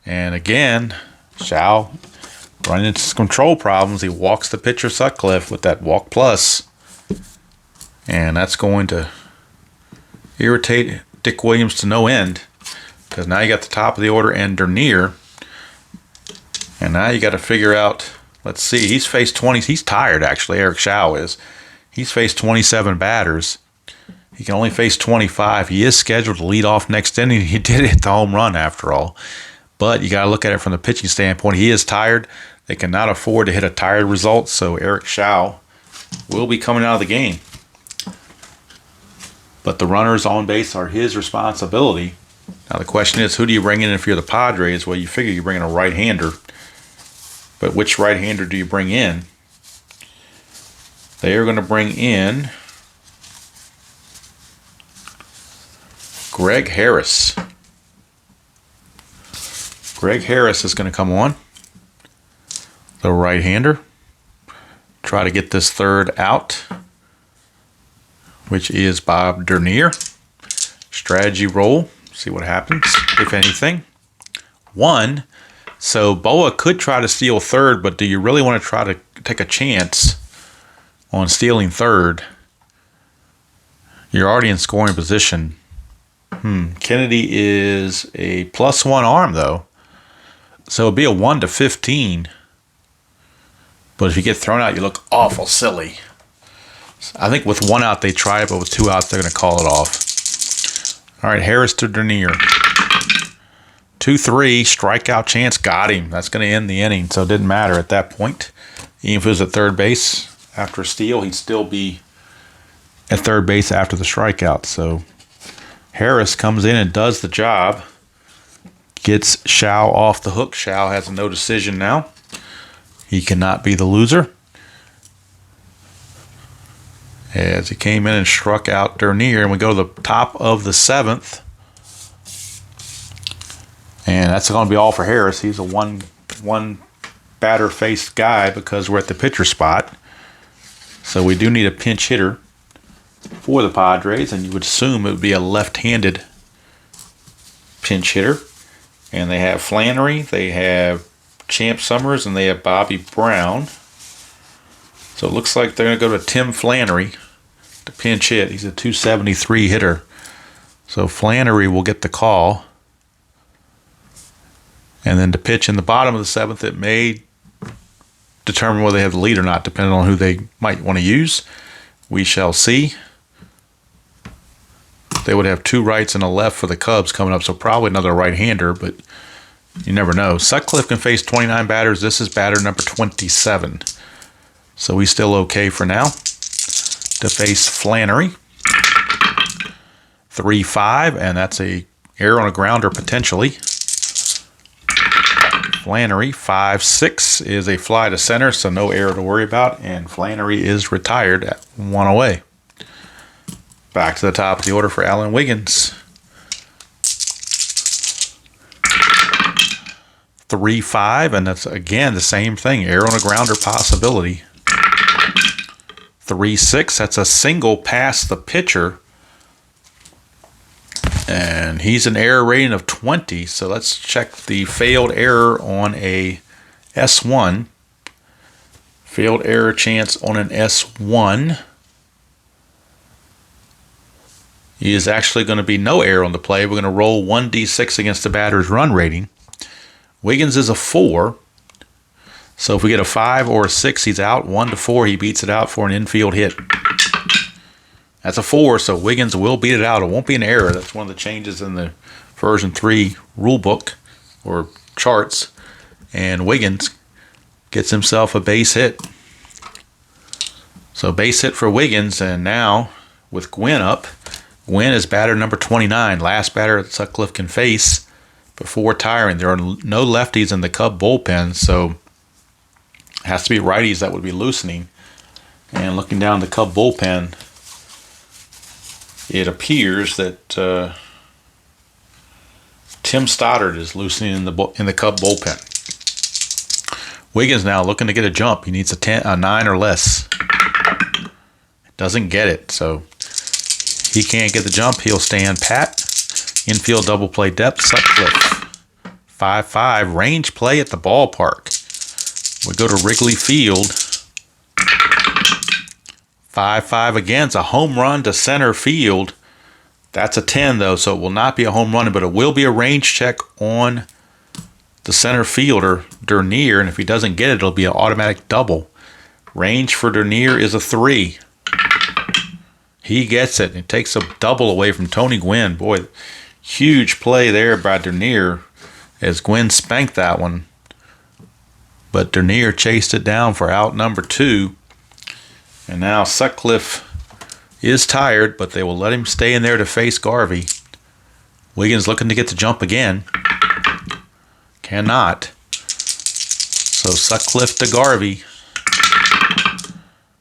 And again, Shao running into some control problems. He walks the pitcher Sutcliffe with that walk plus. And that's going to irritate Dick Williams to no end. Because now you got the top of the order and Dernier. And now you got to figure out, let's see, he's faced 20. He's tired, actually, Eric Shao is. He's faced 27 batters. He can only face 25. He is scheduled to lead off next inning. He did hit the home run, after all. But you got to look at it from the pitching standpoint. He is tired. They cannot afford to hit a tired result, so Eric Shao will be coming out of the game. But the runners on base are his responsibility. Now the question is, who do you bring in if you're the Padres? Well, you figure you bring in a right-hander. But which right-hander do you bring in? They are going to bring in Greg Harris. Greg Harris is going to come on. The right-hander. Try to get this third out, which is Bob Dernier. Strategy roll. See what happens, if anything. 1. So Boa could try to steal third, but do you really want to try to take a chance on stealing third? You're already in scoring position. Kennedy is a +1 arm, though. So it'd be a 1-15. But if you get thrown out, you look awful silly. I think with 1 out, they try it, but with 2 outs, they're going to call it off. All right, Harris to Dernier. 2-3, strikeout chance, got him. That's going to end the inning, so it didn't matter at that point. Even if it was at third base after a steal, he'd still be at third base after the strikeout. So Harris comes in and does the job. Gets Shao off the hook. Shao has a no decision now. He cannot be the loser. As he came in and struck out Dernier, and we go to the top of the 7th. And that's going to be all for Harris. He's a one batter faced guy because we're at the pitcher spot. So we do need a pinch hitter for the Padres, and you would assume it would be a left-handed pinch hitter. And they have Flannery, they have Champ Summers, and they have Bobby Brown. So it looks like they're going to go to Tim Flannery to pinch hit. He's a .273 hitter. So Flannery will get the call. And then to pitch in the bottom of the 7th, it may determine whether they have the lead or not, depending on who they might want to use. We shall see. They would have 2 rights and a left for the Cubs coming up, so probably another right-hander, but you never know. Sutcliffe can face 29 batters. This is batter number 27. So he's still okay for now to face Flannery. 3-5, and that's a error on a grounder potentially. Flannery, 5-6 is a fly to center, so no error to worry about, and Flannery is retired at 1 away. Back to the top of the order for Alan Wiggins. 3-5, and that's again the same thing, error on a grounder possibility. 3-6, that's a single past the pitcher. And he's an error rating of 20, so let's check the failed error on a S1. Failed error chance on an S1 is actually going to be no error on the play. We're going to roll 1d6 against the batter's run rating. Wiggins is a 4, so if we get a 5 or a 6, he's out. 1-4, he beats it out for an infield hit. That's a 4, so Wiggins will beat it out. It won't be an error. That's one of the changes in the version 3 rule book or charts. And Wiggins gets himself a base hit. So base hit for Wiggins, and now with Gwynn up, Gwynn is batter number 29, last batter that Sutcliffe can face before retiring. There are no lefties in the Cub bullpen, so it has to be righties that would be loosening. And looking down the Cub bullpen, it appears that Tim Stoddard is loosening in the Cub bullpen. Wiggins now looking to get a jump. He needs a 9 or less. Doesn't get it, so he can't get the jump. He'll stand pat. Infield double play depth. Sutcliffe. 5-5. Range play at the ballpark. We go to Wrigley Field. 5-5 again. It's a home run to center field. That's a 10, though, so it will not be a home run, but it will be a range check on the center fielder, Dernier, and if he doesn't get it, it'll be an automatic double. Range for Dernier is a 3. He gets it. It takes a double away from Tony Gwynn. Boy, huge play there by Dernier as Gwynn spanked that one. But Dernier chased it down for out number 2. And now Sutcliffe is tired, but they will let him stay in there to face Garvey. Wiggins looking to get the jump again. Cannot. So Sutcliffe to Garvey.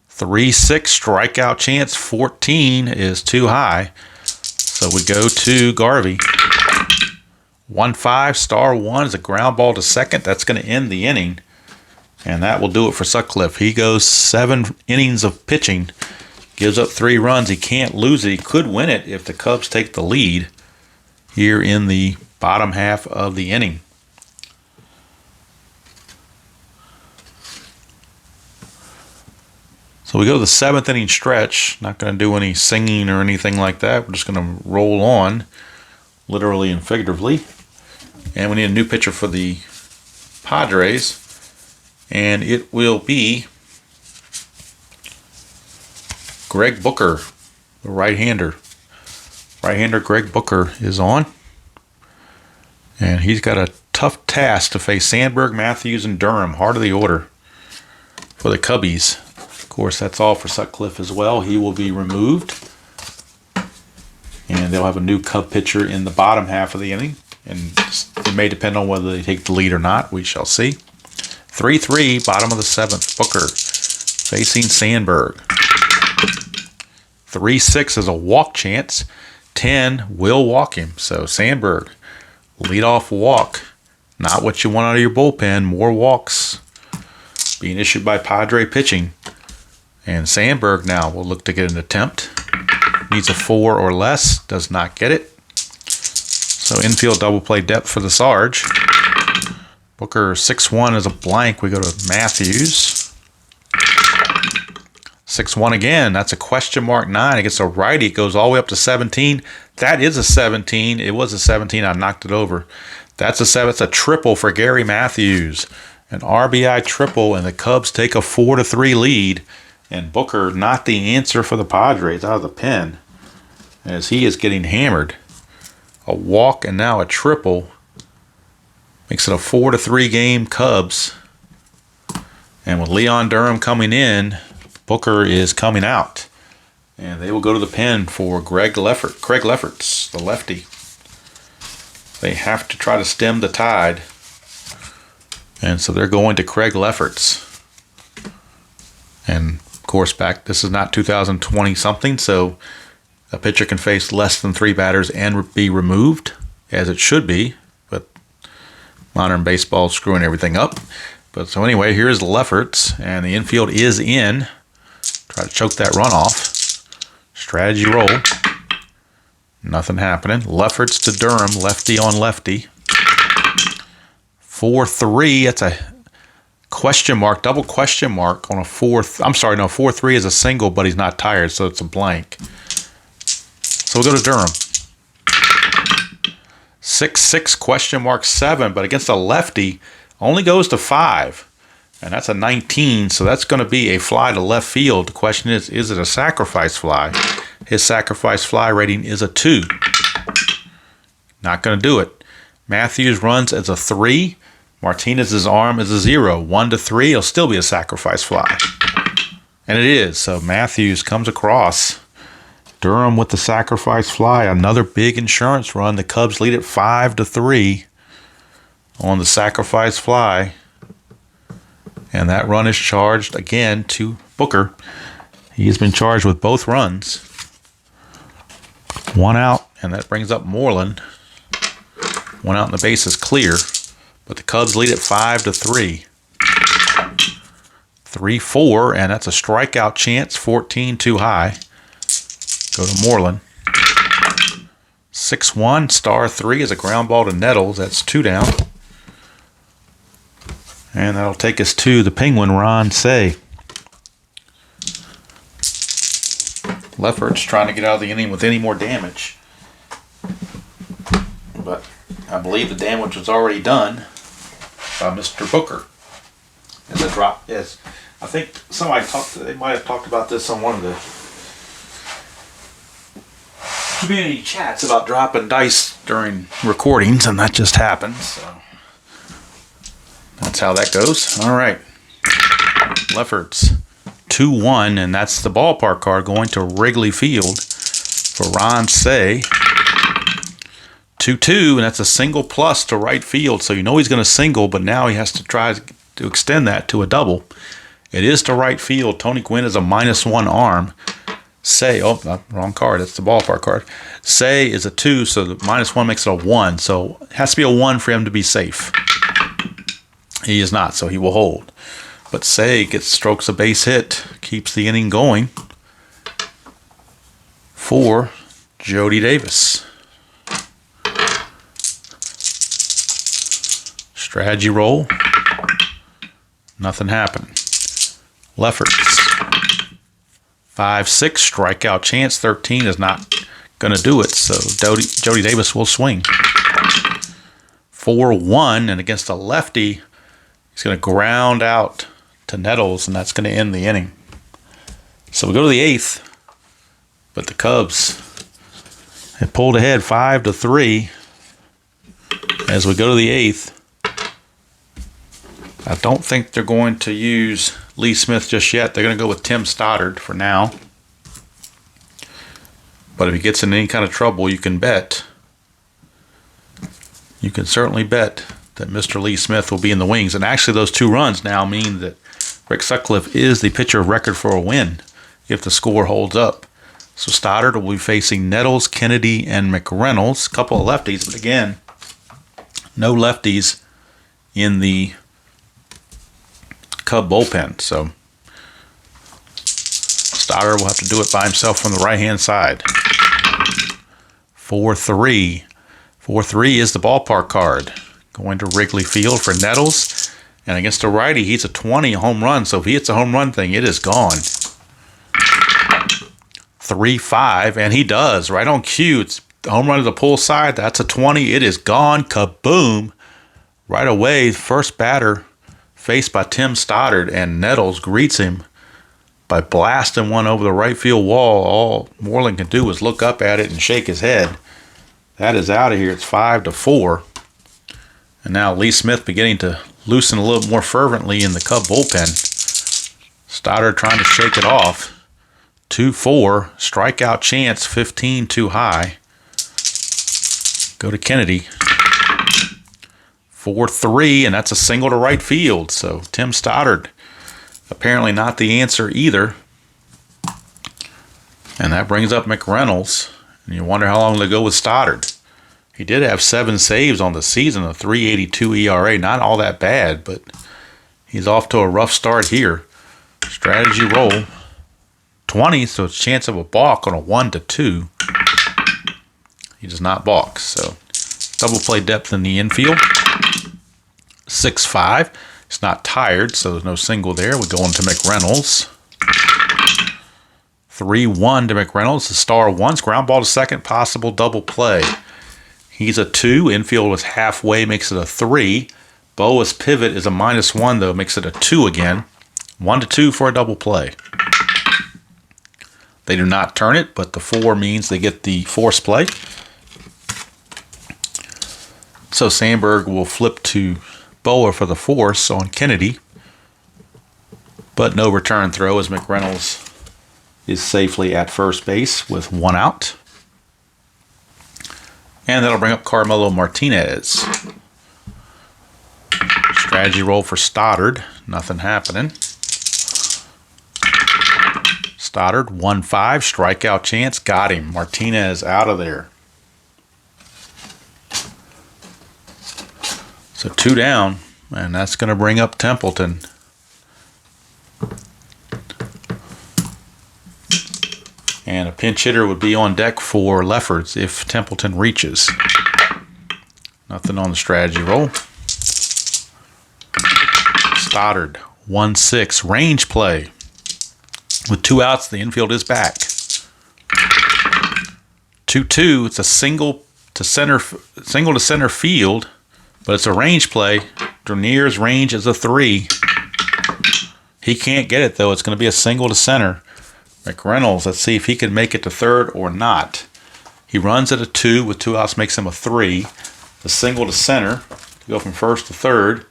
3-6 strikeout chance. 14 is too high. So we go to Garvey. 1-5 star 1 is a ground ball to second. That's going to end the inning. And that will do it for Sutcliffe. He goes 7 innings of pitching. Gives up 3 runs. He can't lose it. He could win it if the Cubs take the lead here in the bottom half of the inning. So we go to the 7th inning stretch. Not going to do any singing or anything like that. We're just going to roll on, literally and figuratively. And we need a new pitcher for the Padres. And it will be Greg Booker, the right-hander. Right-hander Greg Booker is on. And he's got a tough task to face Sandberg, Matthews, and Durham. Heart of the order for the Cubbies. Of course, that's all for Sutcliffe as well. He will be removed. And they'll have a new Cub pitcher in the bottom half of the inning. And it may depend on whether they take the lead or not. We shall see. 3-3, bottom of the 7th. Booker facing Sandberg. 3-6 is a walk chance. 10 will walk him. So Sandberg, leadoff walk. Not what you want out of your bullpen. More walks being issued by Padre pitching. And Sandberg now will look to get an attempt. Needs a 4 or less. Does not get it. So infield double play depth for the Sarge. Booker 6-1 is a blank. We go to Matthews. 6-1 again. That's a question mark 9. Against a righty. It goes all the way up to 17. That is a 17. It was a 17. I knocked it over. That's a 7. It's a triple for Gary Matthews. An RBI triple, and the Cubs take a 4-3 lead. And Booker not the answer for the Padres out of the pen, as he is getting hammered. A walk and now a triple makes it a 4-3 game Cubs. And with Leon Durham coming in, Booker is coming out. And they will go to the pen for Craig Lefferts, the lefty. They have to try to stem the tide. And so they're going to Craig Lefferts. And of course, this is not 2020 something, so a pitcher can face less than 3 batters and be removed, as it should be. But modern baseball is screwing everything up. But so anyway, here's Lefferts, and the infield is in. Try to choke that run off. Strategy roll. Nothing happening. Lefferts to Durham, lefty on lefty. 4-3. That's a question mark, double question mark on a 4th. I'm sorry, no, 4-3 is a single, but he's not tired, so it's a blank. So we'll go to Durham. 6-6 question mark 7, but against a lefty, only goes to 5. And that's a 19, so that's going to be a fly to left field. The question is it a sacrifice fly? His sacrifice fly rating is a 2. Not going to do it. Matthews runs as a 3. Martinez's arm is a 0. 1-3, it'll still be a sacrifice fly. And it is. So Matthews comes across. Durham with the sacrifice fly. Another big insurance run. The Cubs lead it 5-3 on the sacrifice fly. And that run is charged again to Booker. He has been charged with both runs. 1 out, and that brings up Moreland. 1 out and the base is clear. But the Cubs lead it 5-3. 3-4, and that's a strikeout chance. 14 too high. Go to Moreland. 6-1, star 3 is a ground ball to Nettles. That's 2 down. And that'll take us to the Penguin, Ron Say. Lefferts trying to get out of the inning with any more damage. But I believe the damage was already done by Mr. Booker. As a drop, yes. I think they might have talked about this on one of the community chats about dropping dice during recordings, and that just happened. So that's how that goes. All right. Lefferts 2-1, and that's the ballpark card going to Wrigley Field for Ron Say. 2-2, and that's a single plus to right field. So you know he's going to single, but now he has to try to extend that to a double. It is to right field. Tony Gwynn is a -1 arm. Say, wrong card. That's the ballpark card. Say is a 2, so the -1 makes it a 1. So it has to be a 1 for him to be safe. He is not, so he will hold. But Say strokes a base hit, keeps the inning going for Jody Davis. Strategy roll. Nothing happened. Lefferts. 5-6 strikeout chance. 13 is not going to do it, so Jody Davis will swing. 4-1, and against a lefty, he's going to ground out to Nettles, and that's going to end the inning. So we go to the 8th, but the Cubs have pulled ahead 5-3 as we go to the 8th. I don't think they're going to use Lee Smith just yet. They're going to go with Tim Stoddard for now. But if he gets in any kind of trouble, you can bet. You can certainly bet that Mr. Lee Smith will be in the wings. And actually, those 2 runs now mean that Rick Sutcliffe is the pitcher of record for a win if the score holds up. So Stoddard will be facing Nettles, Kennedy, and McReynolds. A couple of lefties, but again, no lefties in the Cub bullpen. So Stoddard will have to do it by himself from the right-hand side. 4-3. 4-3 is the ballpark card. Going to Wrigley Field for Nettles. And against a righty, he's a 20 home run. So if he hits a home run thing, it is gone. 3-5, and he does. Right on cue. It's the home run to the pull side. That's a 20. It is gone. Kaboom. Right away, first batter faced by Tim Stoddard, and Nettles greets him by blasting one over the right field wall. All Moreland can do is look up at it and shake his head. That is out of here. It's 5-4. And now Lee Smith beginning to loosen a little more fervently in the Cub bullpen. Stoddard trying to shake it off. 2-4. Strikeout chance, 15 too high. Go to Kennedy. 4-3, and that's a single to right field. So Tim Stoddard apparently not the answer either. And that brings up McReynolds. And you wonder how long they'll go with Stoddard. He did have 7 saves on the season, a 3.82 ERA. Not all that bad, but he's off to a rough start here. Strategy roll. 20, so it's chance of a balk on a 1-2. He does not balk, so double play depth in the infield. 6-5. It's not tired, so there's no single there. We go on to McReynolds. 3-1 to McReynolds. The star once. Ground ball to second. Possible double play. He's a 2. Infield is halfway. Makes it a 3. Boa's pivot is a -1, though. Makes it a 2 again. 1-2 for a double play. They do not turn it, but the 4 means they get the force play. So Sandberg will flip to Boa for the force on Kennedy. But no return throw as McReynolds is safely at first base with 1 out. And that'll bring up Carmelo Martinez. Strategy roll for Stoddard. Nothing happening. Stoddard, 1-5, strikeout chance. Got him. Martinez out of there. So 2 down, and that's going to bring up Templeton. And a pinch hitter would be on deck for Lefferts if Templeton reaches. Nothing on the strategy roll. Stoddard, 1-6, range play. With 2 outs, the infield is back. 2-2, it's a single to center field, but it's a range play. Dernier's range is a 3. He can't get it, though. It's going to be a single to center. McReynolds, let's see if he can make it to third or not. He runs at a 2 with 2 outs, makes him a 3. The single to center, to go from first to third.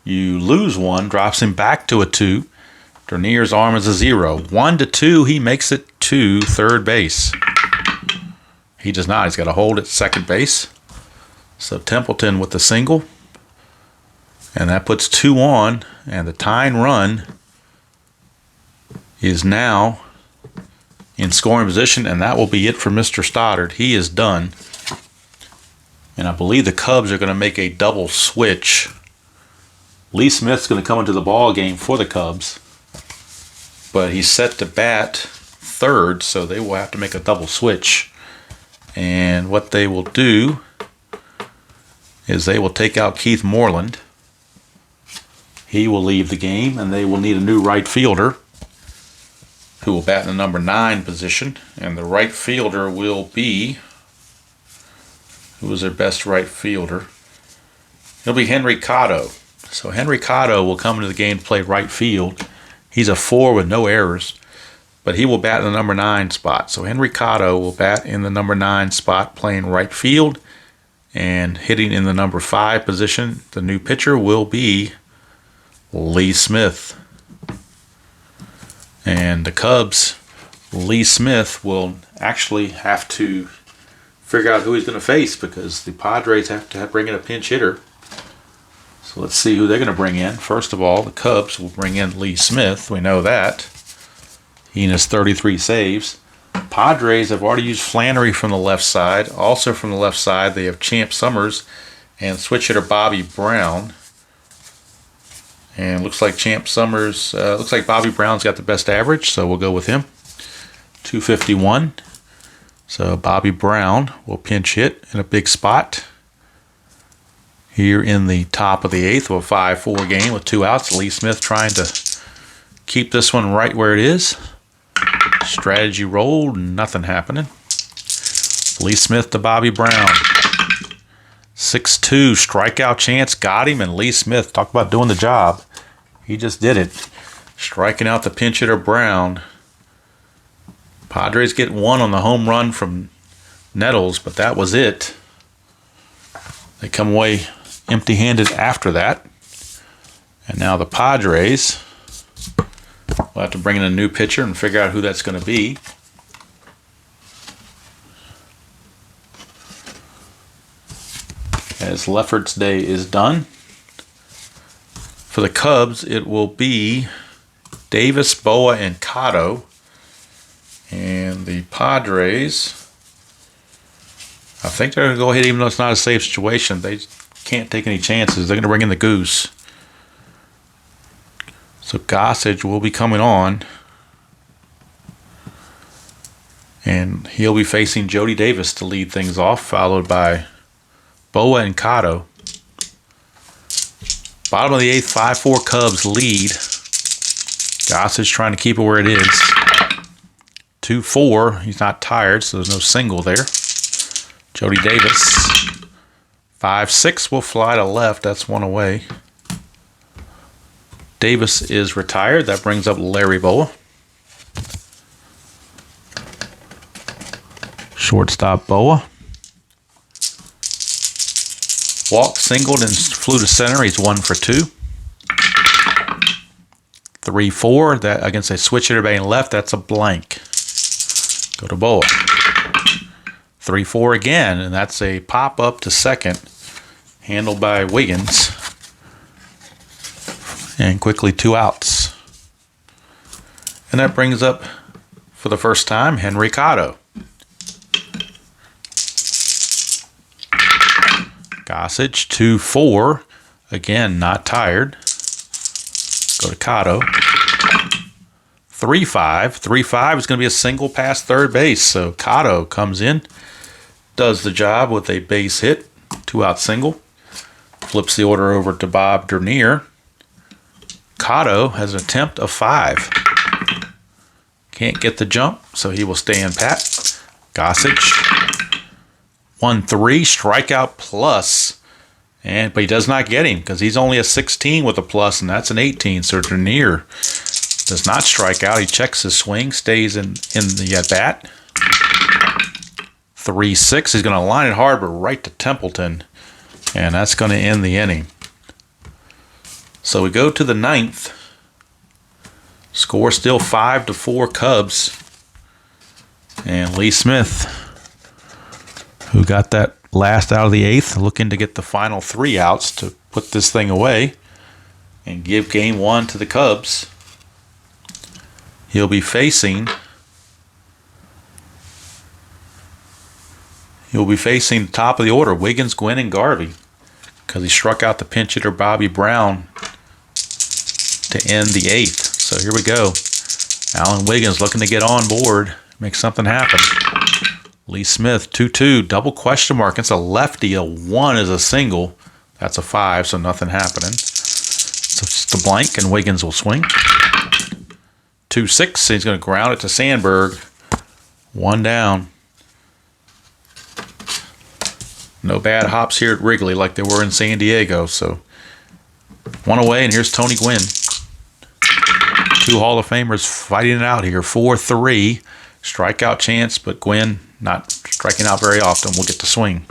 You lose 1, drops him back to a 2. Dernier's arm is a 0. 1-2, he makes it to third base. He does not. He's got to hold at second base. So Templeton with the single. And that puts 2 on. And the tying run is now in scoring position. And that will be it for Mr. Stoddard. He is done. And I believe the Cubs are going to make a double switch. Lee Smith's going to come into the ball game for the Cubs. But he's set to bat third, so they will have to make a double switch. And what they will do is they will take out Keith Moreland. He will leave the game, and they will need a new right fielder. who will bat in the number 9 position. And the right fielder will be, who was their best right fielder? It'll be Henry Cotto. So Henry Cotto will come into the game to play right field. He's a 4 with no errors, but he will bat in the number 9 spot. So Henry Cotto will bat in the number 9 spot playing right field, and hitting in the number 5 position, the new pitcher will be Lee Smith. And the Cubs, Lee Smith will actually have to figure out who he's going to face, because the Padres have to bring in a pinch hitter. So let's see who they're going to bring in. First of all, the Cubs will bring in Lee Smith. We know that. He has 33 saves. Padres have already used Flannery from the left side. Also from the left side, they have Champ Summers and switch hitter Bobby Brown. And looks like looks like Bobby Brown's got the best average, so we'll go with him. 251. So Bobby Brown will pinch hit in a big spot here in the top of the 8th of a 5-4 game with 2 outs. Lee Smith trying to keep this one right where it is. Strategy rolled, nothing happening. Lee Smith to Bobby Brown. 6-2 strikeout chance, got him, and Lee Smith, talk about doing the job. He just did it. Striking out the pinch hitter Brown. Padres get 1 on the home run from Nettles, but that was it. They come away empty-handed after that. And now the Padres will have to bring in a new pitcher and figure out who that's going to be. As Lefferts Day is done. For the Cubs, it will be Davis, Boa, and Cotto. And the Padres, I think they're going to go ahead, even though it's not a safe situation. They can't take any chances. They're going to bring in the Goose. So Gossage will be coming on. And he'll be facing Jody Davis to lead things off, followed by Boa and Cotto. Bottom of the 8th, 5-4 Cubs lead. Gossage trying to keep it where it is. 2-4. He's not tired, so there's no single there. Jody Davis. 5-6 will fly to left. That's 1 away. Davis is retired. That brings up Larry Boa. Shortstop Boa. Walked, singled, and flew to center. He's 1 for 2. 3-4. That against a switch hitter batting left. That's a blank. Go to Boa. 3-4 again, and that's a pop up to second, handled by Wiggins. And quickly 2 outs. And that brings up, for the first time, Henry Cotto. Gossage, 2-4. Again, not tired. Go to Cotto. 3-5. 3-5 is going to be a single past third base. So Cotto comes in, does the job with a base hit, 2-out single. Flips the order over to Bob Dernier. Cotto has an attempt of 5. Can't get the jump, so he will stay in pat. Gossage. 1-3, strikeout plus. But he does not get him because he's only a 16 with a plus, and that's an 18. So Dernier does not strike out. He checks his swing, stays in the at-bat. 3-6. He's going to line it hard, but right to Templeton. And that's going to end the inning. So we go to the 9th. Score still 5-4 Cubs. And Lee Smith, who got that last out of the 8th, looking to get the final 3 outs to put this thing away and give game 1 to the Cubs. He'll be facing the top of the order, Wiggins, Gwynn, and Garvey, because he struck out the pinch hitter Bobby Brown to end the 8th. So here we go. Alan Wiggins looking to get on board, make something happen. Lee Smith, 2-2, double question mark. It's a lefty. A 1 is a single. That's a 5, so nothing happening. So it's just a blank, and Wiggins will swing. 2-6. He's going to ground it to Sandberg. 1 down. No bad hops here at Wrigley like there were in San Diego. So 1 away, and here's Tony Gwynn. 2 Hall of Famers fighting it out here. 4-3. Strikeout chance, but Gwynn not striking out very often. We'll get the swing.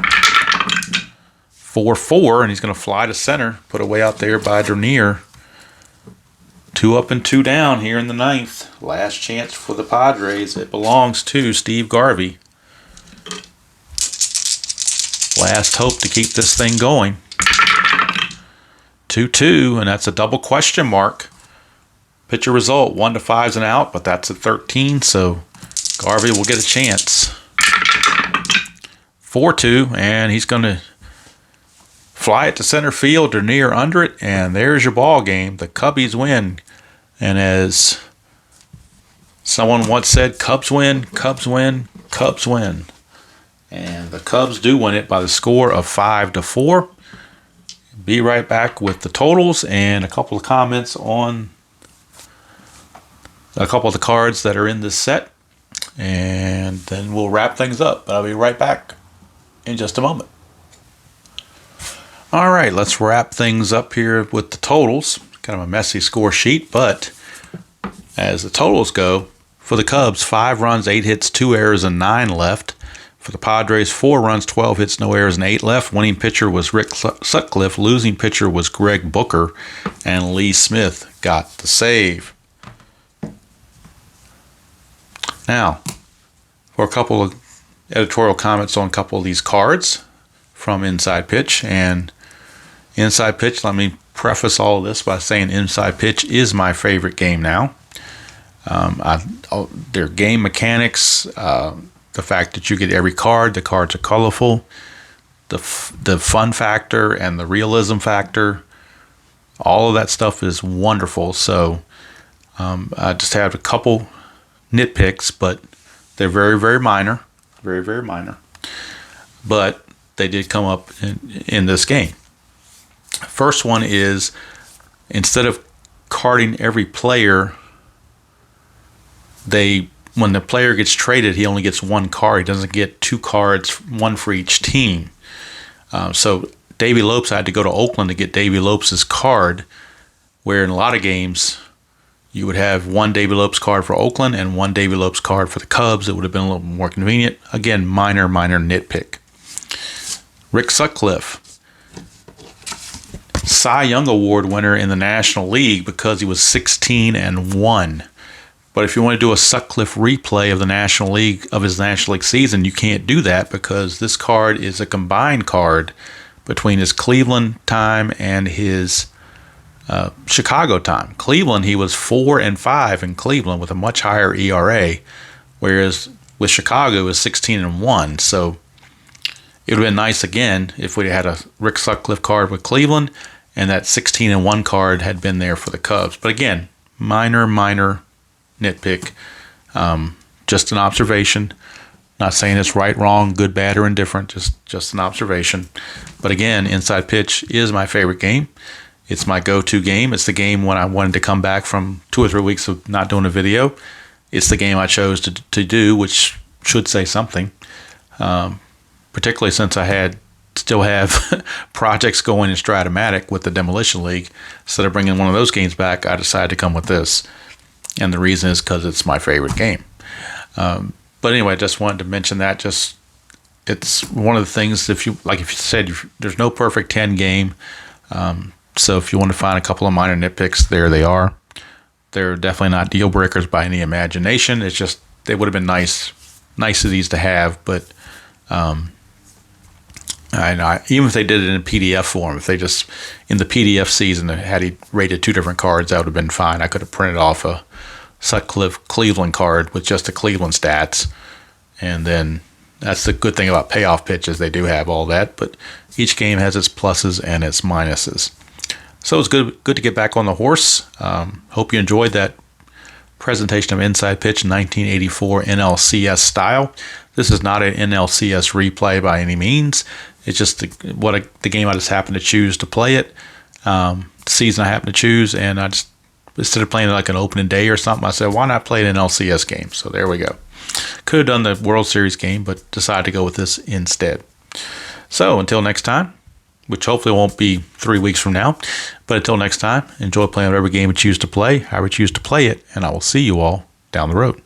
4-4, and he's going to fly to center. Put away out there by Dernier. 2 up and 2 down here in the 9th. Last chance for the Padres. It belongs to Steve Garvey. Last hope to keep this thing going. 2-2, and that's a double question mark. Pitcher result, 1-5's an out, but that's at 13, so Garvey will get a chance. 4-2, and he's going to fly it to center field or near under it, and there's your ball game. The Cubbies win. And as someone once said, Cubs win, Cubs win, Cubs win. And the Cubs do win it by the score of 5-4. Be right back with the totals and a couple of comments on a couple of the cards that are in this set. And then we'll wrap things up. But I'll be right back in just a moment. All right, let's wrap things up here with the totals. Kind of a messy score sheet, but as the totals go, for the Cubs, 5 runs, 8 hits, 2 errors, and 9 left. For the Padres, 4 runs, 12 hits, no errors, and 8 left. Winning pitcher was Rick Sutcliffe. Losing pitcher was Greg Booker, and Lee Smith got the save. Now, for a couple of editorial comments on a couple of these cards from Inside Pitch. And Inside Pitch, let me preface all of this by saying Inside Pitch is my favorite game now. Their game mechanics, the fact that you get every card, the cards are colorful, the fun factor and the realism factor, all of that stuff is wonderful. So I just have a couple nitpicks, but they're very, very minor. Very, very minor. But they did come up in this game. First one is, instead of carding every player, when the player gets traded, he only gets 1 card. He doesn't get 2 cards, 1 for each team. So Davey Lopes had to go to Oakland to get Davey Lopes' card, where in a lot of games you would have 1 Davey Lopes card for Oakland and 1 Davey Lopes card for the Cubs. It would have been a little more convenient. Again, minor nitpick. Rick Sutcliffe, Cy Young Award winner in the National League because he was 16-1. But if you want to do a Sutcliffe replay of the National League, of his National League season, you can't do that because this card is a combined card between his Cleveland time and his Chicago time. Cleveland, he was 4-5 in Cleveland with a much higher ERA, whereas with Chicago it was 16-1. So it would have been nice again if we had a Rick Sutcliffe card with Cleveland and that 16-1 card had been there for the Cubs. But again, minor nitpick. Just an observation. Not saying it's right, wrong, good, bad, or indifferent. Just an observation. But again, Inside Pitch is my favorite game. It's my go-to game. It's the game when I wanted to come back from 2 or 3 weeks of not doing a video. It's the game I chose to do, which should say something. Particularly since I still have projects going in Stratomatic with the Demolition League. Instead of bringing one of those games back, I decided to come with this. And the reason is because it's my favorite game. But anyway, I just wanted to mention that. It's one of the things, if you said, there's no perfect 10 game. So if you want to find a couple of minor nitpicks, there they are. They're definitely not deal breakers by any imagination. It's just, they would have been niceties to have, but even if they did it in PDF form, if they just, in the PDF season, had he rated 2 different cards, that would have been fine. I could have printed off a Sutcliffe Cleveland card with just the Cleveland stats. And then that's the good thing about payoff pitches. They do have all that, but each game has its pluses and its minuses. So it's good to get back on the horse. Hope you enjoyed that presentation of Inside Pitch 1984 NLCS style. This is not an NLCS replay by any means. It's just the game I just happened to choose to play it. The season I happened to choose, and I just instead of playing like an opening day or something, I said, why not play an NLCS game? So there we go. Could have done the World Series game, but decided to go with this instead. So until next time, which hopefully won't be 3 weeks from now, but until next time, enjoy playing whatever game you choose to play, however you choose to play it, and I will see you all down the road.